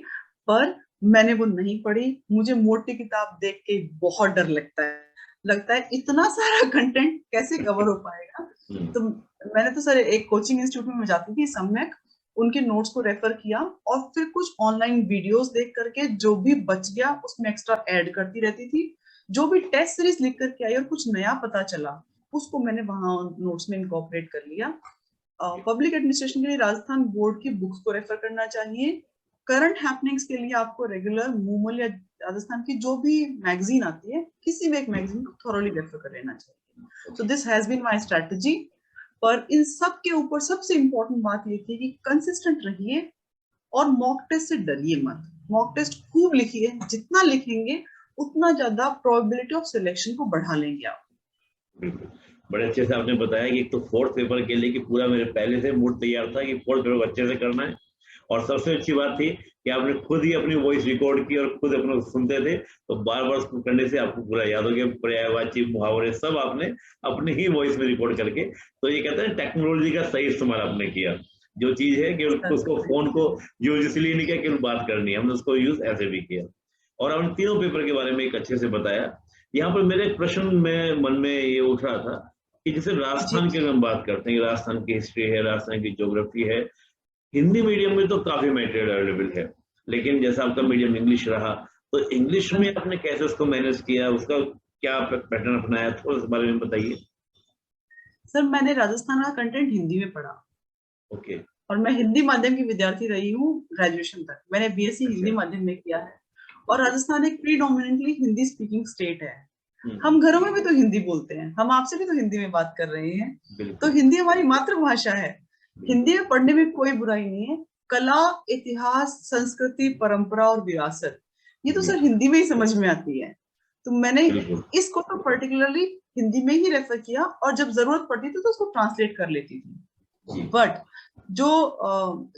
पर मैंने वो नहीं पढ़ी। मुझे मोटी किताब देख के बहुत डर लगता है इतना सारा कंटेंट कैसे कवर हो पाएगा। तो मैंने तो सर एक कोचिंग इंस्टीट्यूट में जाती थी सम्यक, उनके नोट्स को रेफर किया और फिर कुछ ऑनलाइन वीडियोस देख करके जो भी बच गया उसमें एक्स्ट्रा ऐड करती रहती थी। जो भी टेस्ट सीरीज लिख करके आई और कुछ नया पता चला उसको मैंने वहां नोट्स में इनकॉर्पोरेट कर लिया। पब्लिक एडमिनिस्ट्रेशन के लिए राजस्थान बोर्ड की बुक्स को रेफर करना चाहिए। करंट हैपनिंग्स के लिए आपको रेगुलर मूमल या राजस्थान की जो भी मैगजीन आती है, किसी भी एक मैगजीन को थॉरोली रेफर कर लेना चाहिए। So this has been my strategy. पर इन सब के ऊपर सबसे इंपॉर्टेंट बात ये थी कि कंसिस्टेंट रहिए और मॉक टेस्ट से डरिए मत। मॉक टेस्ट खूब लिखिए, जितना लिखेंगे उतना ज्यादा प्रोबेबिलिटी ऑफ सिलेक्शन को बढ़ा लेंगे आप। बड़े अच्छे से आपने बताया कि एक तो 4th पेपर के लिए कि पूरा मेरे पहले से मूड तैयार था कि 4th पेपर अच्छे से करना है, और सबसे अच्छी बात थी कि आपने खुद ही अपनी वॉइस रिकॉर्ड की और खुद अपने सुनते थे, तो बार बार उसको करने से आपको पूरा याद हो गया, पर्यायवाची मुहावरे सब आपने अपनी ही वॉइस में रिकॉर्ड करके। तो ये कहते हैं टेक्नोलॉजी का सही इस्तेमाल आपने किया। जो चीज है कि उसको फोन को यूज इसलिए नहीं किया कि बात करनी है, हमने उसको यूज ऐसे भी किया। और हमने तीनों पेपर के बारे में एक अच्छे से बताया। यहाँ पर मेरे एक प्रश्न में मन में ये उठ रहा था कि जैसे राजस्थान की हम बात करते हैं, राजस्थान की हिस्ट्री है, राजस्थान की ज्योग्राफी है, हिंदी मीडियम में तो काफी मटेरियल अवेलेबल है, लेकिन जैसा आपका मीडियम इंग्लिश रहा, तो इंग्लिश में आपने कैसे उसको मैनेज किया, उसका क्या पैटर्न अपनाया, थोड़ा इस बारे में बताइए। सर मैंने राजस्थान का कंटेंट हिंदी में पढ़ा। ओके। और मैं हिंदी माध्यम की विद्यार्थी रही हूँ ग्रेजुएशन तक। मैंने बीएससी हिंदी माध्यम में किया है और राजस्थान एक प्रीडोमिनेंटली हिंदी स्पीकिंग स्टेट है। हम घरों में भी तो हिंदी बोलते हैं, हम आपसे भी तो हिंदी में बात कर रहे हैं, तो हिंदी हमारी मातृभाषा है। हिंदी में पढ़ने में कोई बुराई नहीं है। कला, इतिहास, संस्कृति, परंपरा और विरासत, ये तो सर हिंदी में ही समझ में आती है। तो मैंने इसको तो पर्टिकुलरली हिंदी में ही रेफर किया और जब जरूरत पड़ती थी तो उसको ट्रांसलेट कर लेती थी। बट जो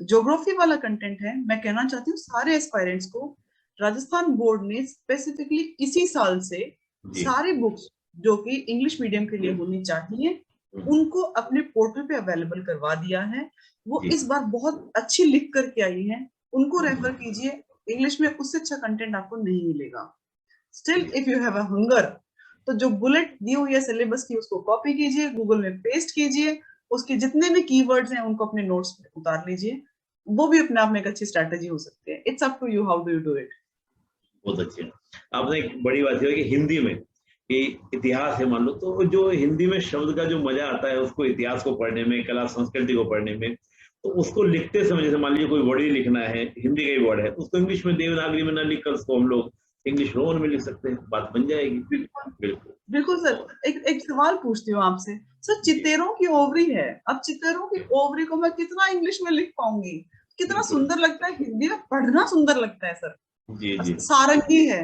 ज्योग्राफी वाला कंटेंट है, मैं कहना चाहती हूँ सारे एस्पायरेंट्स को, राजस्थान बोर्ड ने स्पेसिफिकली इसी साल से सारी बुक्स जो कि इंग्लिश मीडियम के लिए होनी चाहिए उनको अपने पोर्टल पे अवेलेबल करवा दिया है। वो इस बार बहुत अच्छी लिख करके आई है, उनको रेफर कीजिए। इंग्लिश में उससे अच्छा कंटेंट आपको नहीं मिलेगा। Still if you have a hunger, तो जो बुलेट दी हुई है सिलेबस की उसको कॉपी कीजिए, गूगल में पेस्ट कीजिए, उसके जितने भी कीवर्ड्स हैं उनको अपने नोट्स में उतार लीजिए। वो भी अपने आप में एक अच्छी स्ट्रेटेजी हो सकती है। It's up to you how do you do it. बहुत अच्छे। आपने एक बड़ी बात है कि हिंदी में, कि इतिहास है मान लो, तो जो हिंदी में शब्द का जो मजा आता है उसको इतिहास को पढ़ने में, कला संस्कृति को पढ़ने में, तो उसको लिखते समय जैसे मान लीजिए कोई वर्ड ही लिखना है, हिंदी का ही वर्ड है, तो उसको इंग्लिश में देवनागरी में ना लिखकर उसको हम लोग इंग्लिश रोमन में लिख सकते हैं, बात बन जाएगी। बिल्कुल बिल्कुल। बिल्कुल सर। एक एक सवाल पूछती हूँ आपसे सर, जी चितेरों की ओवरी है, अब चितेरों की ओवरी को मैं कितना इंग्लिश में लिख पाऊंगी? कितना बिल्कुल। सुंदर लगता है, हिंदी में पढ़ना सुंदर लगता है सर। जी जी सारंगी है,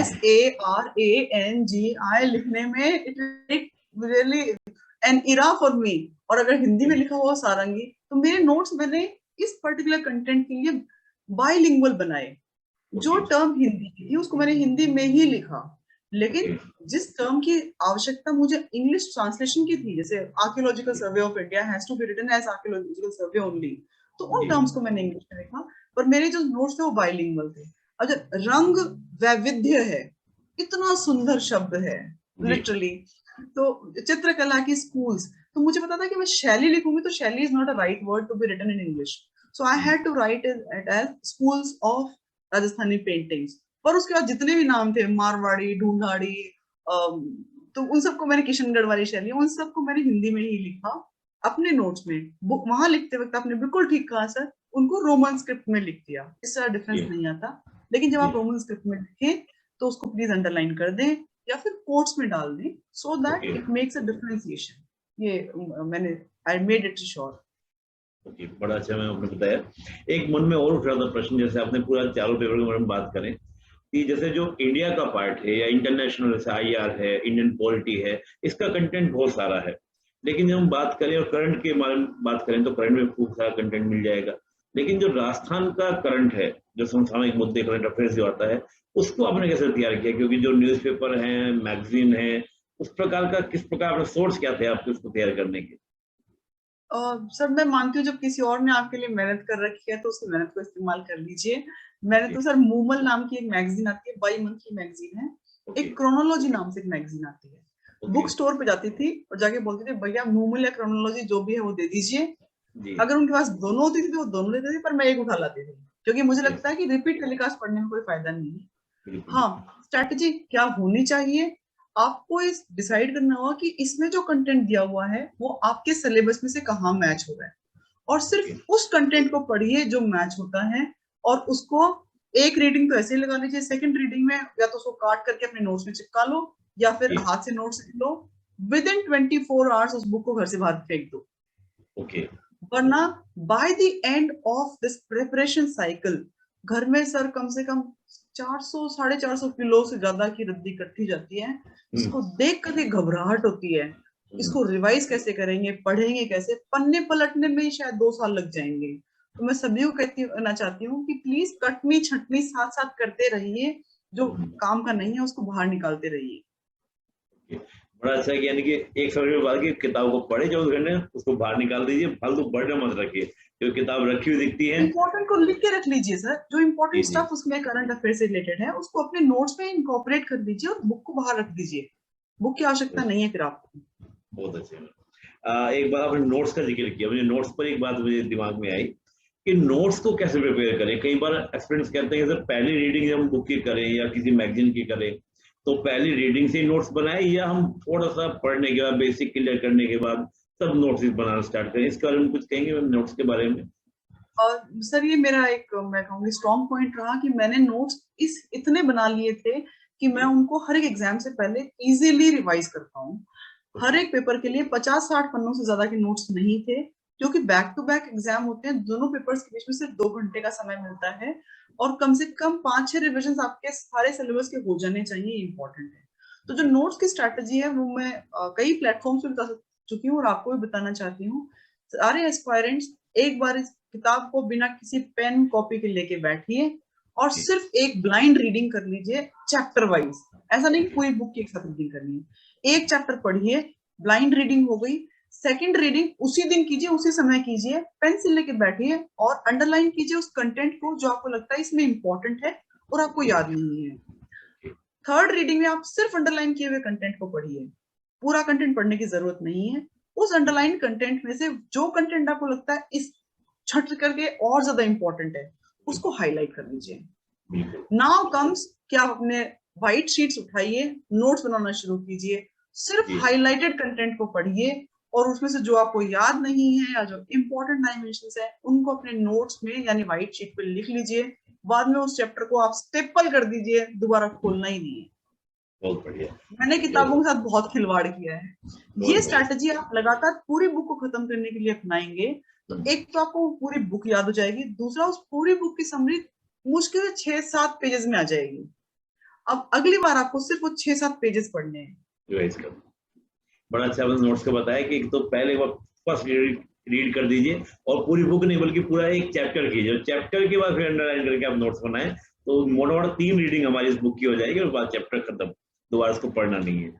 जी SARANGI लिखने में it really an Ira for me. और अगर हिंदी में लिखा हुआ सारंगी, तो मेरे नोट्स मैंने इस पर्टिकुलर कंटेंट के लिए बाइलिंगुअल बनाए। जो ओके टर्म हिंदी की थी उसको मैंने हिंदी में ही लिखा, लेकिन ओके जिस टर्म की आवश्यकता मुझे इंग्लिश ट्रांसलेशन की थी, जैसे archaeological survey of India has to be written as archaeological survey only, तो उन जी टर्म्स को मैंने इंग्लिश में लिखा। पर मेरे जो नोट्स थे वो बाइलिंगुअल थे। अगर रंग वैविध्य है, इतना सुंदर शब्द है जी लिटरली। तो चित्रकला की स्कूल्स, तो मुझे पता था कि मैं शैली लिखूंगी तो शैली is not a right word to be written in English, so I had to write it as schools of Rajasthani paintings. पर उसके बाद जितने भी नाम थे, मारवाड़ी, ढूंढाड़ी, तो उन सबको मैंने, किशनगढ़ वाली शैली, उन सबको मैंने हिंदी में ही लिखा अपने नोट्स में। बुक वहां लिखते वक्त आपने बिल्कुल ठीक कहा सर, उनको रोमन स्क्रिप्ट में लिख दिया, इससे डिफरेंस जी नहीं आता। लेकिन जब जी आप रोमन स्क्रिप्ट में लिखें तो उसको प्लीज अंडरलाइन कर दें या फिर कोट्स में डाल दें, so okay that it makes a differentiation. ये मैंने I made it sure. Okay, बड़ा अच्छा मैं आपने बताया। एक मन में और उठ रहा था प्रश्न, जैसे आपने पूरा चारों पेपर के बारे में बात करें कि जैसे जो इंडिया का पार्ट है या इंटरनेशनल जैसे IR है, इंडियन पॉलिटी है, इसका कंटेंट बहुत सारा है, लेकिन जब हम बात करें और करंट के बारे में बात करें तो करंट में खूब सारा कंटेंट मिल जाएगा, लेकिन जो राजस्थान का करंट है, जो समसामयिक मुद्दे, करंट अफेयर्स जो आता है, उसको आपने कैसे तैयार किया? क्योंकि जो न्यूज़पेपर है, मैगजीन है, उस प्रकार का किस प्रकार अपने सोर्स क्या थे आपके उसको तैयार करने के? सर मैं मानती हूँ जब किसी और ने आपके लिए मेहनत कर रखी है तो उसकी मेहनत को इस्तेमाल कर लीजिए। मैंने ओके तो सर मूमल नाम की एक मैगजीन आती है, बाई मंथ की मैगजीन है। ओके एक क्रोनोलॉजी नाम से एक मैगजीन आती है, ओके बुक स्टोर पे जाती थी और जाके बोलती थी भैया मूमल या क्रोनोलॉजी जो भी है वो दे दीजिए। जी अगर उनके पास दोनों होती थी तो वो दोनों देते थे, पर मैं एक उठा लाती थी, क्योंकि मुझे ओके लगता है कि रिपीट टेलीकास्ट पढ़ने में कोई फायदा नहीं है। बिल्कुल हाँ, बिल्कुल स्ट्रैटेजी क्या होनी चाहिए, आपको इस डिसाइड करना होगा कि इसमें जो कंटेंट दिया हुआ है वो आपके सिलेबस में से कहाँ मैच हो रहा है, और ओके सिर्फ उस कंटेंट को पढ़िए जो मैच होता है। और उसको एक रीडिंग तो ऐसे ही लगा लीजिए, सेकंड रीडिंग में या तो उसको काट करके अपने नोट्स में चिपका लो या फिर जी हाथ से नोट्स लिख लो। विद इन 24 आवर्स उस बुक को घर से बाहर फेंक दो, ओके वरना by the end of this preparation cycle घर में सर कम से कम 400 450 किलो से ज्यादा की रद्दी इकट्ठी जाती है, हम्म जिसको देख करके घबराहट होती है। हम्म इसको रिवाइज कैसे करेंगे, पढ़ेंगे कैसे, पन्ने पलटने में ही शायद 2 साल लग जाएंगे। तो मैं सभी को कहना चाहती हूँ कि प्लीज कटनी छटनी साथ साथ करते रहिए, जो हम्म, काम का नहीं है उसको बाहर निकालते रहिए। ओके। बड़ा अच्छा है कि यानी कि एक समझ में बात की किताब को पढ़े 24 घंटे, उसको बाहर निकाल दीजिए, फालतू बर्डन मत रखिए, जो किताब रखी हुई दिखती है। इंपॉर्टेंट को लिख के रख लीजिए सर, जो जी इंपॉर्टेंट जी स्टफ उसमें करंट अफेयर से रिलेटेड है उसको अपने नोट्स में इनकॉर्पोरेट कर दीजिए और बुक को बाहर रख दीजिए। बुक की आवश्यकता नहीं है फिर आपको। बहुत अच्छे हैं। एक बार आपने नोट्स का जिक्र किया, मुझे नोट्स पर एक बात मुझे दिमाग में आई कि नोट्स को कैसे प्रिपेयर करें। कई बार एक्सपेरिमेंट्स कहते हैं कि सर पहली रीडिंग जब हम बुक की करें या किसी मैगजीन की करें तो पहली रीडिंग से ही नोट्स बनाए, या हम थोड़ा सा पढ़ने के बाद, बेसिक क्लियर करने के बाद तब नोट्स बनाना स्टार्ट करें? इसके बारे में कुछ कहेंगे मैम, नोट्स के बारे में? और सर ये मेरा एक, मैं कहूँगी स्ट्रॉन्ग पॉइंट रहा कि मैंने नोट्स इस इतने बना लिए थे कि मैं जी उनको हर एक एग्जाम से पहले इजीली रिवाइज कर पाऊँ। हर ओके एक पेपर के लिए 50-60 पन्नों से ज्यादा के नोट्स नहीं थे, क्योंकि बैक टू बैक एग्जाम होते हैं, दोनों पेपर्स के बीच में सिर्फ 2 घंटे का समय मिलता है, और कम से कम 5-6 रिविजन आपके सारे सिलेबस के हो जाने चाहिए, इंपॉर्टेंट है। तो जो नोट्स की स्ट्रैटेजी है वो मैं कई प्लेटफॉर्म्स पे बता चुकी हूँ और आपको भी बताना चाहती हूँ। सारे एस्पायरेंट्स एक बार इस किताब को बिना किसी पेन कॉपी के लेके बैठिए और ओके सिर्फ एक ब्लाइंड रीडिंग कर लीजिए, चैप्टर वाइज। ऐसा नहीं ओके पूरी बुक की एक साथ रीडिंग करनी है, एक चैप्टर पढ़िए, ब्लाइंड रीडिंग हो गई। सेकंड रीडिंग उसी दिन कीजिए, उसी समय कीजिए, पेंसिल लेके बैठिए और अंडरलाइन कीजिए उस कंटेंट को जो आपको लगता है इसमें इंपॉर्टेंट है और आपको ओके याद नहीं है। ओके थर्ड रीडिंग में आप सिर्फ अंडरलाइन किए हुए कंटेंट को पढ़िए, पूरा कंटेंट पढ़ने की जरूरत नहीं है। उस अंडरलाइन कंटेंट में से जो कंटेंट आपको लगता है इस छट करके और ज्यादा इंपॉर्टेंट है, उसको हाईलाइट कर लीजिए। बिल्कुल नाउ कम्स, क्या आपने व्हाइट शीट्स उठाइए, नोट्स बनाना शुरू कीजिए, सिर्फ जी हाइलाइटेड कंटेंट को पढ़िए और उसमें से जो आपको याद नहीं है या जो इंपॉर्टेंट डायमेंशंस है उनको अपने नोट्स में यानी व्हाइट शीट पे लिख लीजिए। बाद में उस चैप्टर को आप स्टेपल कर दीजिए, दोबारा खोलना ही नहीं है। बहुत बढ़िया। मैंने किताबों के साथ बहुत खिलवाड़ किया है। ये बहुत बढ़िया। स्ट्रैटेजी आप लगातार पूरी बुक को खत्म करने के लिए अपनाएंगे तो एक तो आपको पूरी बुक याद हो जाएगी, दूसरा उस पूरी बुक की समरी मुश्किल से 6-7 पेजेस में आ जाएगी। अब अगली बार आपको सिर्फ वो 6-7 पेजेस पढ़ने हैं। रिवाइज कर, बड़ा अच्छा आपने नोट्स का बताया कि तो पहले वो फर्स्ट रीड कर दीजिए और पूरी बुक नहीं बल्कि पूरा एक चैप्टर कीजिए, चैप्टर के बाद फिर अंडरलाइन करके आप नोट्स बनाएं, तो मोटा मोटा 3 रीडिंग हमारी इस बुक की हो जाएगी और बाद चैप्टर खत्म, दोबारा इसको पढ़ना नहीं है।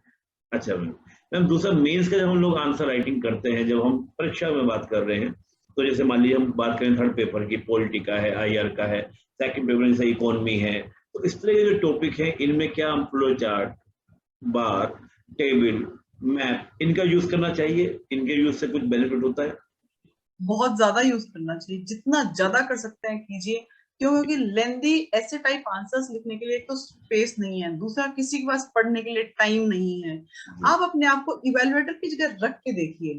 अच्छा मैम दूसरा मेंस का जब हम लोग आंसर राइटिंग करते हैं, जब हम परीक्षा में बात कर रहे हैं, तो जैसे मान लीजिए हम बात करें थर्ड पेपर की, पॉलिटी का है, आईआर का है, सेकंड पेपर जैसे इकोनॉमी है, तो इस तरह के जो टॉपिक है इनमें क्या हम फ्लो चार्ट, बार, टेबल, मैप इनका यूज करना चाहिए? इनके यूज से कुछ बेनिफिट होता है? बहुत ज्यादा यूज करना चाहिए, जितना ज्यादा कर सकते हैं कीजिए। क्योंकि लेंदी ऐसे टाइप आंसर्स लिखने के लिए एक तो स्पेस नहीं है, दूसरा किसी के पास पढ़ने के लिए टाइम नहीं है। जी आप अपने आप को इवेलुएटर की जगह रख के देखिए,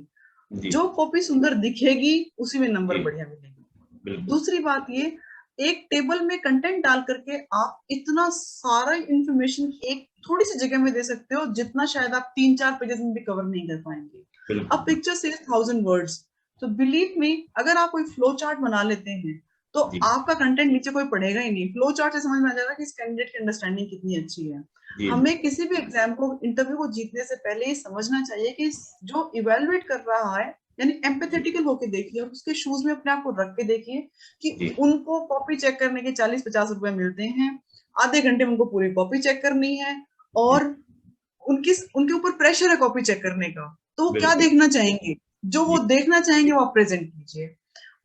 जी जो कॉपी सुंदर दिखेगी उसी में नंबर जी बढ़िया मिलेंगे। बिल्कुल। दूसरी बात ये, एक टेबल में कंटेंट डाल करके आप इतना सारा इंफॉर्मेशन एक थोड़ी सी जगह में दे सकते हो जितना शायद आप 3-4 पेजेस में भी कवर नहीं कर पाएंगे। बिल्कुल अब पिक्चर से 1000 वर्ड्स, तो बिलीव मी अगर आप कोई फ्लो चार्ट बना लेते हैं तो जी आपका कंटेंट नीचे कोई पढ़ेगा ही नहीं। फ्लो चार्ट से समझ में आ जाएगा कि इस कैंडिडेट की अंडरस्टैंडिंग कितनी अच्छी है। जी हमें किसी भी एग्जाम को, इंटरव्यू को जीतने से पहले ये समझना चाहिए कि जो इवेलुएट कर रहा है यानी जी एम्पैथेटिकल होके देखिए, उसके शूज में अपने आप को रख के देखिए कि जी उनको कॉपी चेक करने के 40-50 रुपए मिलते हैं, आधे घंटे में उनको पूरी कॉपी चेक करनी है जी और उनके ऊपर प्रेशर है कॉपी चेक करने का, तो वो क्या बिल्कुल। देखना चाहेंगे? जो वो जी देखना चाहेंगे वो आप प्रेजेंट कीजिए।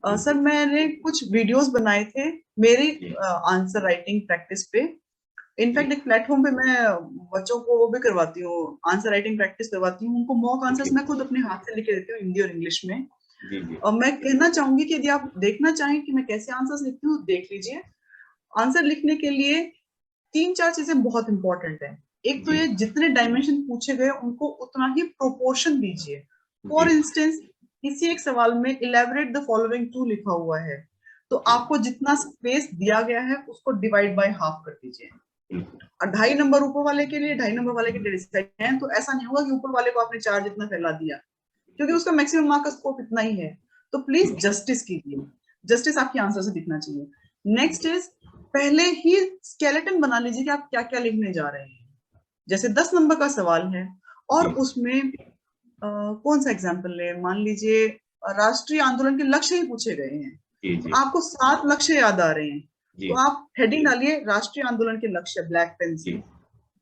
सर बिल्कुल। मैंने कुछ वीडियोस बनाए थे मेरी जी आंसर राइटिंग प्रैक्टिस पे। जी इनफैक्ट एक प्लेटफॉर्म पे मैं बच्चों को वो भी करवाती हूँ, आंसर राइटिंग प्रैक्टिस करवाती हूँ, उनको मॉक ओके। आंसर्स मैं खुद अपने हाथ से लिख के देती हूँ हिंदी और इंग्लिश में। जी जी और मैं कहना चाहूंगी कि यदि आप देखना चाहें कि मैं कैसे आंसर्स लिखती हूँ, देख लीजिए। आंसर लिखने के लिए 3-4 चीजें बहुत इंपॉर्टेंट है। एक तो जी ये, जितने डायमेंशन पूछे गए उनको उतना ही प्रोपोर्शन दीजिए। फॉर जी इंस्टेंस किसी एक सवाल में इलेबोरेट द फॉलोइंग टू लिखा हुआ है, तो ओके। आपको जितना स्पेस दिया गया है उसको डिवाइड बाय हाफ कर दीजिए। बिल्कुल। और 2.5 नंबर ऊपर वाले के लिए, 2.5 नंबर वाले के लिए डिसाइड है, तो ऐसा नहीं होगा कि ऊपर वाले को आपने 4 जितना फैला दिया, क्योंकि उसका मैक्सिमम मार्क का स्कोप इतना ही है। तो प्लीज ठीक। जस्टिस कीजिए, जस्टिस आपकी आंसर से दिखना चाहिए। नेक्स्ट इज, पहले ही स्केलेटन बना लीजिए कि आप क्या क्या लिखने जा रहे हैं। जैसे 10 नंबर का सवाल है और जी उसमें कौन सा एग्जाम्पल ले, मान लीजिए राष्ट्रीय आंदोलन के लक्ष्य ही पूछे गए हैं, जी तो जी आपको 7 लक्ष्य याद आ रहे हैं, जी तो आप हेडिंग डालिए राष्ट्रीय आंदोलन के लक्ष्य ब्लैक पेन से, जी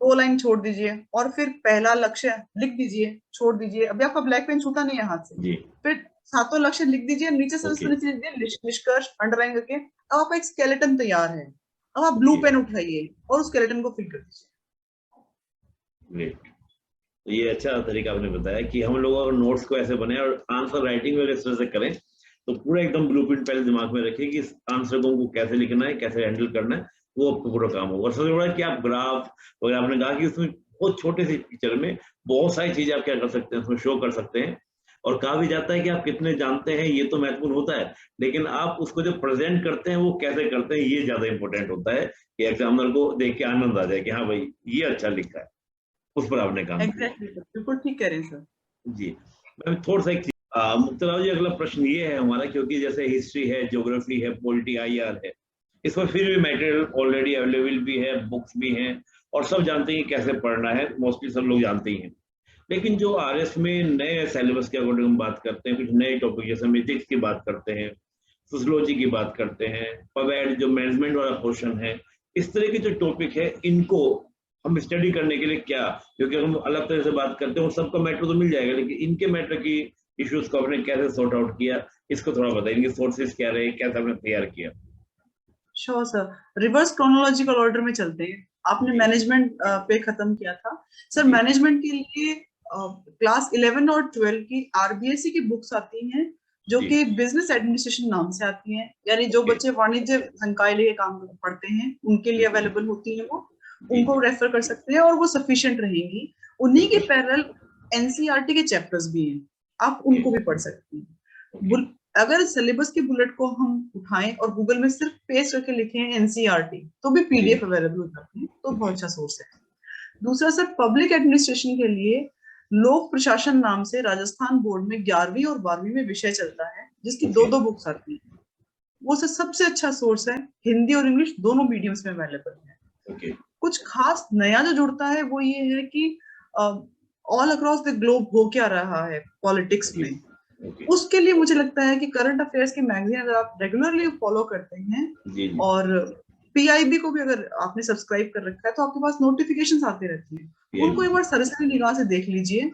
2 लाइन छोड़ दीजिए और फिर पहला लक्ष्य लिख दीजिए, छोड़ दीजिए, अभी आपका ब्लैक पेन छूटा नहीं है हाथ से। जी फिर 7 लक्ष्य लिख दीजिए, नीचे से ओके नीचे लिख दीजिए निष्कर्ष अंडरलाइन करके। अब आपका एक स्केलेटन तैयार है। अब आप ब्लू ओके। पेन उठाइए और उस स्केलेटन को फिल कर दीजिए। ग्रेट। तो ये अच्छा तरीका आपने बताया कि हम लोग अगर नोट्स को ऐसे बने और आंसर राइटिंग में इस तरह से करें, तो पूरा एकदम ब्लूप्रिंट पहले दिमाग में रखिए कि इस आंसर को हमको कैसे लिखना है, कैसे हैंडल करना है, वो आपको पूरा काम होगा। और सबसे बड़ा कि आप ग्राफ वगैरह, आपने कहा कि उसमें बहुत छोटे से पिक्चर में बहुत सारी चीजें आप क्या कर सकते हैं, उसमें शो कर सकते हैं। और कहा भी जाता है कि आप कितने जानते हैं ये तो महत्वपूर्ण होता है, लेकिन आप उसको जो प्रेजेंट करते हैं वो कैसे करते हैं ये ज्यादा इंपॉर्टेंट होता है, कि एग्जामिनर को देख के आनंद आ जाए कि हाँ भाई ये अच्छा लिखा है, उस पर आपने काम किया। एग्जैक्टली सर, बिल्कुल ठीक कह रहे हैं सर। जी मैं थोड़ा सा एक चीज मुक्तराव जी, अगला प्रश्न ये है हमारा, क्योंकि जैसे हिस्ट्री है, ज्योग्राफी है, पॉलिटी, आईआर है, इसमें फिर भी मटेरियल ऑलरेडी अवेलेबल भी है, बुक्स भी हैं और सब जानते हैं कि कैसे पढ़ना है, मोस्टली सब लोग जानते ही हैं। लेकिन जो आरएस में नए सिलेबस के अकॉर्डिंग हम बात करते हैं, कुछ नए टॉपिक जैसे मिथिक्स की बात करते हैं, सोशियोलॉजी की बात करते हैं, पवेड जो मैनेजमेंट वाला पोर्शन है, इस तरह के जो टॉपिक है इनको हम स्टडी करने के लिए क्या, क्योंकि हम अलग तरह से बात करते हैं, वो सबका मैटर तो मिल जाएगा, लेकिन इनके मैटर की इश्यूज को आपने कैसे सॉर्ट आउट किया, इसको थोड़ा बताइए, इनके सोर्सेज क्या रहे, कैसे आपने तैयार किया? Sure sir, reverse chronological order में चलते हैं। आपने जी मैनेजमेंट पे खत्म किया था सर। जी मैनेजमेंट के लिए क्लास 11 और 12 की आरबीएससी की बुक्स आती हैं जो जी कि बिजनेस एडमिनिस्ट्रेशन नाम से आती हैं, यानी जो ओके। बच्चे वाणिज्य संकाय लिए काम पढ़ते हैं उनके लिए बिल्कुल। अवेलेबल होती हैं वो। उनको रेफर कर सकते हैं और वो सफिशिएंट रहेंगी। उन्हीं के पैरेलल एनसीईआरटी के चैप्टर्स भी हैं, आप उनको भी पढ़ सकते हैं। अगर सिलेबस के बुलेट को हम उठाएं और गूगल में सिर्फ पेस्ट करके लिखें एनसीईआरटी तो भी पीडीएफ अवेलेबल हो जाती है, तो बहुत अच्छा सोर्स है। दूसरा सर, पब्लिक एडमिनिस्ट्रेशन के लिए लोक प्रशासन नाम से राजस्थान बोर्ड में 11वीं और 12वीं में विषय चलता है, जिसकी दो बुक्स आती हैं। वो सबसे अच्छा सोर्स है, हिंदी और इंग्लिश दोनों मीडियम्स में अवेलेबल है। कुछ खास नया जो जुड़ता है वो ये है कि ऑल अक्रॉस द ग्लोब हो क्या रहा है पॉलिटिक्स में, उसके लिए मुझे लगता है कि करंट अफेयर्स की मैगजीन अगर आप रेगुलरली फॉलो करते हैं और पीआईबी को भी अगर आपने सब्सक्राइब कर रखा है तो आपके पास नोटिफिकेशंस आते रहती हैं, उनको एक बार सरसरी निगाह से देख लीजिए।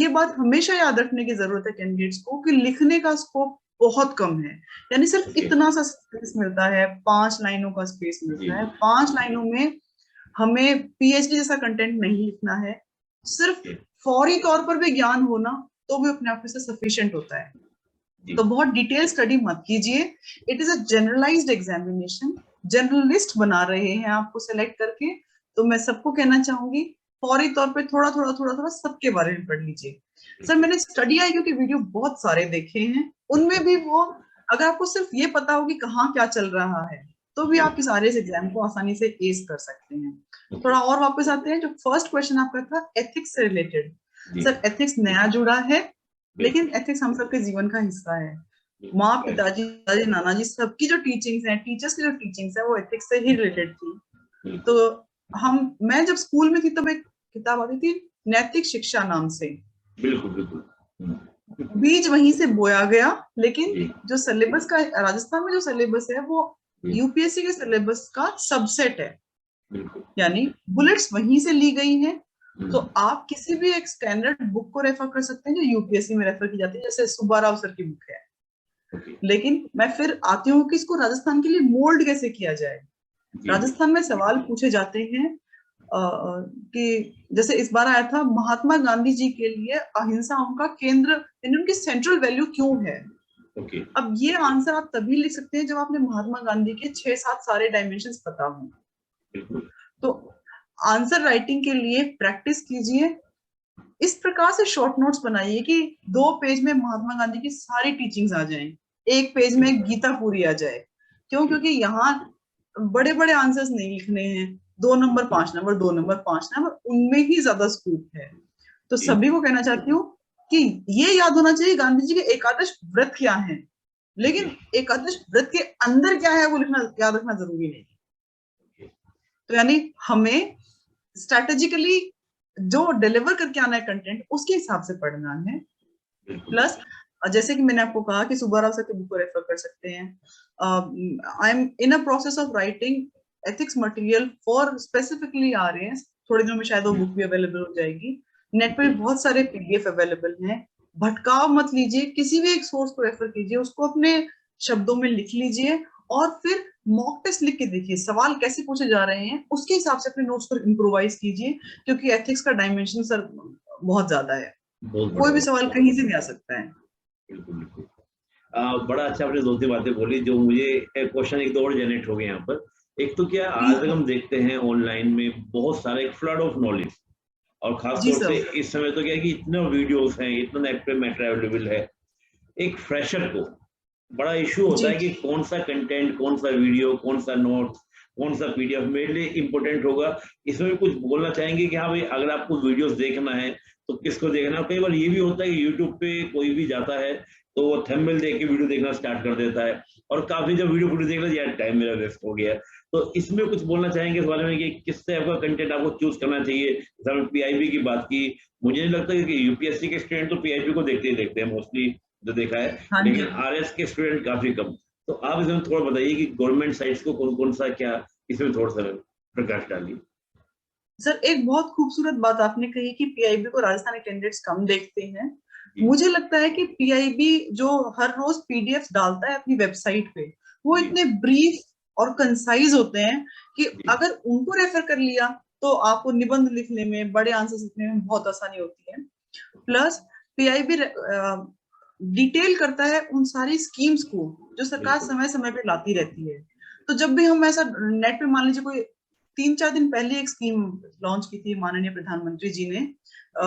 ये बात हमेशा याद रखने की जरूरत है कैंडिडेट्स को कि लिखने का स्कोप बहुत कम है, यानी सिर्फ इतना सा स्पेस मिलता है, 5 लाइनों का स्पेस मिलता है। 5 लाइनों में हमें पीएचडी जैसा कंटेंट नहीं लिखना है, सिर्फ फौरी तौर पर भी ज्ञान होना तो भी अपने आप से सफिशिएंट होता है। तो बहुत डिटेल स्टडी मत कीजिए, it is a generalised examination, journalist बना रहे हैं आपको सेलेक्ट करके। तो मैं सबको कहना चाहूंगी फौरी तौर पे थोड़ा थोड़ा सबके बारे में पढ़ लीजिए। सर मैंने स्टडी आई क्योंकि वीडियो बहुत सारे देखे हैं, उनमें भी वो अगर आपको सिर्फ ये पता हो कि कहाँ क्या चल रहा है तो भी आप इस आरएस एग्जाम को आसानी से एस कर सकते हैं। थोड़ा और वापस आते हैं, जो फर्स्ट क्वेश्चन आपका था एथिक्स से रिलेटेड, सर एथिक्स नया जुड़ा है लेकिन एथिक्स हम सबके जीवन का हिस्सा है। माँ पिताजी दादी नाना जी सबकी जो टीचिंग्स हैं, टीचर्स की जो टीचिंग्स है वो एथिक्स से ही रिलेटेड थी। तो मैं जब स्कूल में थी तब एक किताब आती थी नैतिक शिक्षा नाम से, बिल्कुल बीज वहीं से बोया गया, लेकिन जो सिलेबस का राजस्थान में जो सिलेबस है वो यूपीएससी के सिलेबस का सबसेट है, यानी बुलेट्स वहीं से ली गई हैं। तो आप किसी भी एक स्टैंडर्ड बुक को रेफर कर सकते हैं जो यूपीएससी में रेफर की जाती है, जैसे सुब्बाराव सर की बुक है। लेकिन मैं फिर आती हूँ कि इसको राजस्थान के लिए मोल्ड कैसे किया जाए। राजस्थान में सवाल पूछे जाते हैं कि जैसे इस बार आया था महात्मा गांधी जी के लिए अहिंसा उनका केंद्र, उनकी सेंट्रल वैल्यू क्यों है। अब ये आंसर आप तभी लिख सकते हैं जब आपने महात्मा गांधी के 6-7 सारे डायमेंशंस पता हो। तो आंसर राइटिंग के लिए प्रैक्टिस कीजिए, इस प्रकार से शॉर्ट नोट्स बनाइए कि 2 पेज में महात्मा गांधी की सारी टीचिंग्स आ जाएं, 1 पेज में गीता पूरी आ जाए। क्यों? क्योंकि यहाँ बड़े बड़े आंसर्स नहीं लिखने हैं, 2 नंबर 5 नंबर 2 नंबर 5 नंबर, उनमें ही ज्यादा स्कूप है। तो सभी को कहना चाहती हूँ कि ये याद होना चाहिए गांधी जी के एकादश व्रत क्या है, लेकिन एकादश व्रत के अंदर क्या है वो लिखना याद रखना जरूरी नहीं। तो यानी हमें स्ट्रेटेजिकली जो डिलीवर करके आना है कंटेंट उसके हिसाब से पढ़ना है। प्लस जैसे कि मैंने आपको कहा कि सुब्बाराव सर की बुक को रेफर कर सकते हैं। I am in a process of writing ethics material for specifically RAS, थोड़े दिनों में शायद वो बुक भी अवेलेबल हो जाएगी। नेट पर बहुत सारे पीडीएफ अवेलेबल हैं, भटकाव मत लीजिए, किसी भी एक सोर्स को रेफर कीजिए, उसको अपने शब्दों में लिख लीजिए और फिर मॉक टेस्ट लिख के देखिए सवाल कैसे पूछे जा रहे हैं, उसके हिसाब से अपने नोट्स को इम्प्रोवाइज कीजिए, क्योंकि एथिक्स का डायमेंशन सर बहुत ज्यादा है, कोई भी सवाल कहीं से भी आ सकता है। बिल्कुल बड़ा अच्छा आपने 2-3 बातें बोली जो मुझे क्वेश्चन एक दो और जनरेट हो गए यहाँ पर। एक तो क्या आज हम देखते हैं ऑनलाइन में बहुत सारे फ्लड ऑफ नॉलेज, और खासतौर से इस समय तो क्या है कि इतने वीडियोस हैं, इतना नेट पे मैटर अवेलेबल है, एक फ्रेशर को बड़ा इशू होता है कि कौन सा कंटेंट, कौन सा वीडियो, कौन सा नोट्स, कौन सा पीडीएफ मेरे लिए इंपॉर्टेंट होगा। इसमें कुछ बोलना चाहेंगे कि हाँ भाई अगर आपको वीडियोस देखना है तो किसको देखना है। कई बार ये भी होता है कि यूट्यूब पे कोई भी जाता है तो वो थंबनेल देख के वीडियो देखना स्टार्ट कर देता है, और काफी जब वीडियो देख लेते यार टाइम मेरा वेस्ट हो गया। तो इसमें कुछ बोलना चाहेंगे इस बारे में कि किससे आपका कंटेंट आपको चूज करना चाहिए। जैसे हमने पीआईबी की बात की, मुझे नहीं लगता कि यूपीएससी के स्टूडेंट तो पीआईबी को देखते ही देखते हैं मोस्टली, जो देखा है, लेकिन आरएस के स्टूडेंट काफी कम। तो आप इसमें थोड़ा बताइए कि गवर्नमेंट साइट्स को कौन कौन सा क्या, इसमें थोड़ा सा प्रकाश डालिए। सर एक बहुत खूबसूरत बात आपने कही कि पीआईबी को राजस्थानी कैंडिडेट्स कम देखते हैं। मुझे लगता है कि पीआईबी जो हर रोज पीडीएफ डालता है अपनी वेबसाइट पे, वो इतने ब्रीफ और कंसाइज होते हैं कि अगर उनको रेफर कर लिया तो आपको निबंध लिखने में, बड़े आंसर लिखने में बहुत आसानी होती है। प्लस पीआईबी डिटेल करता है उन सारी स्कीम्स को जो सरकार समय समय पे लाती रहती है। तो जब भी हम ऐसा नेट पे मान लीजिए कोई 3-4 दिन पहले एक स्कीम लॉन्च की थी माननीय प्रधानमंत्री जी ने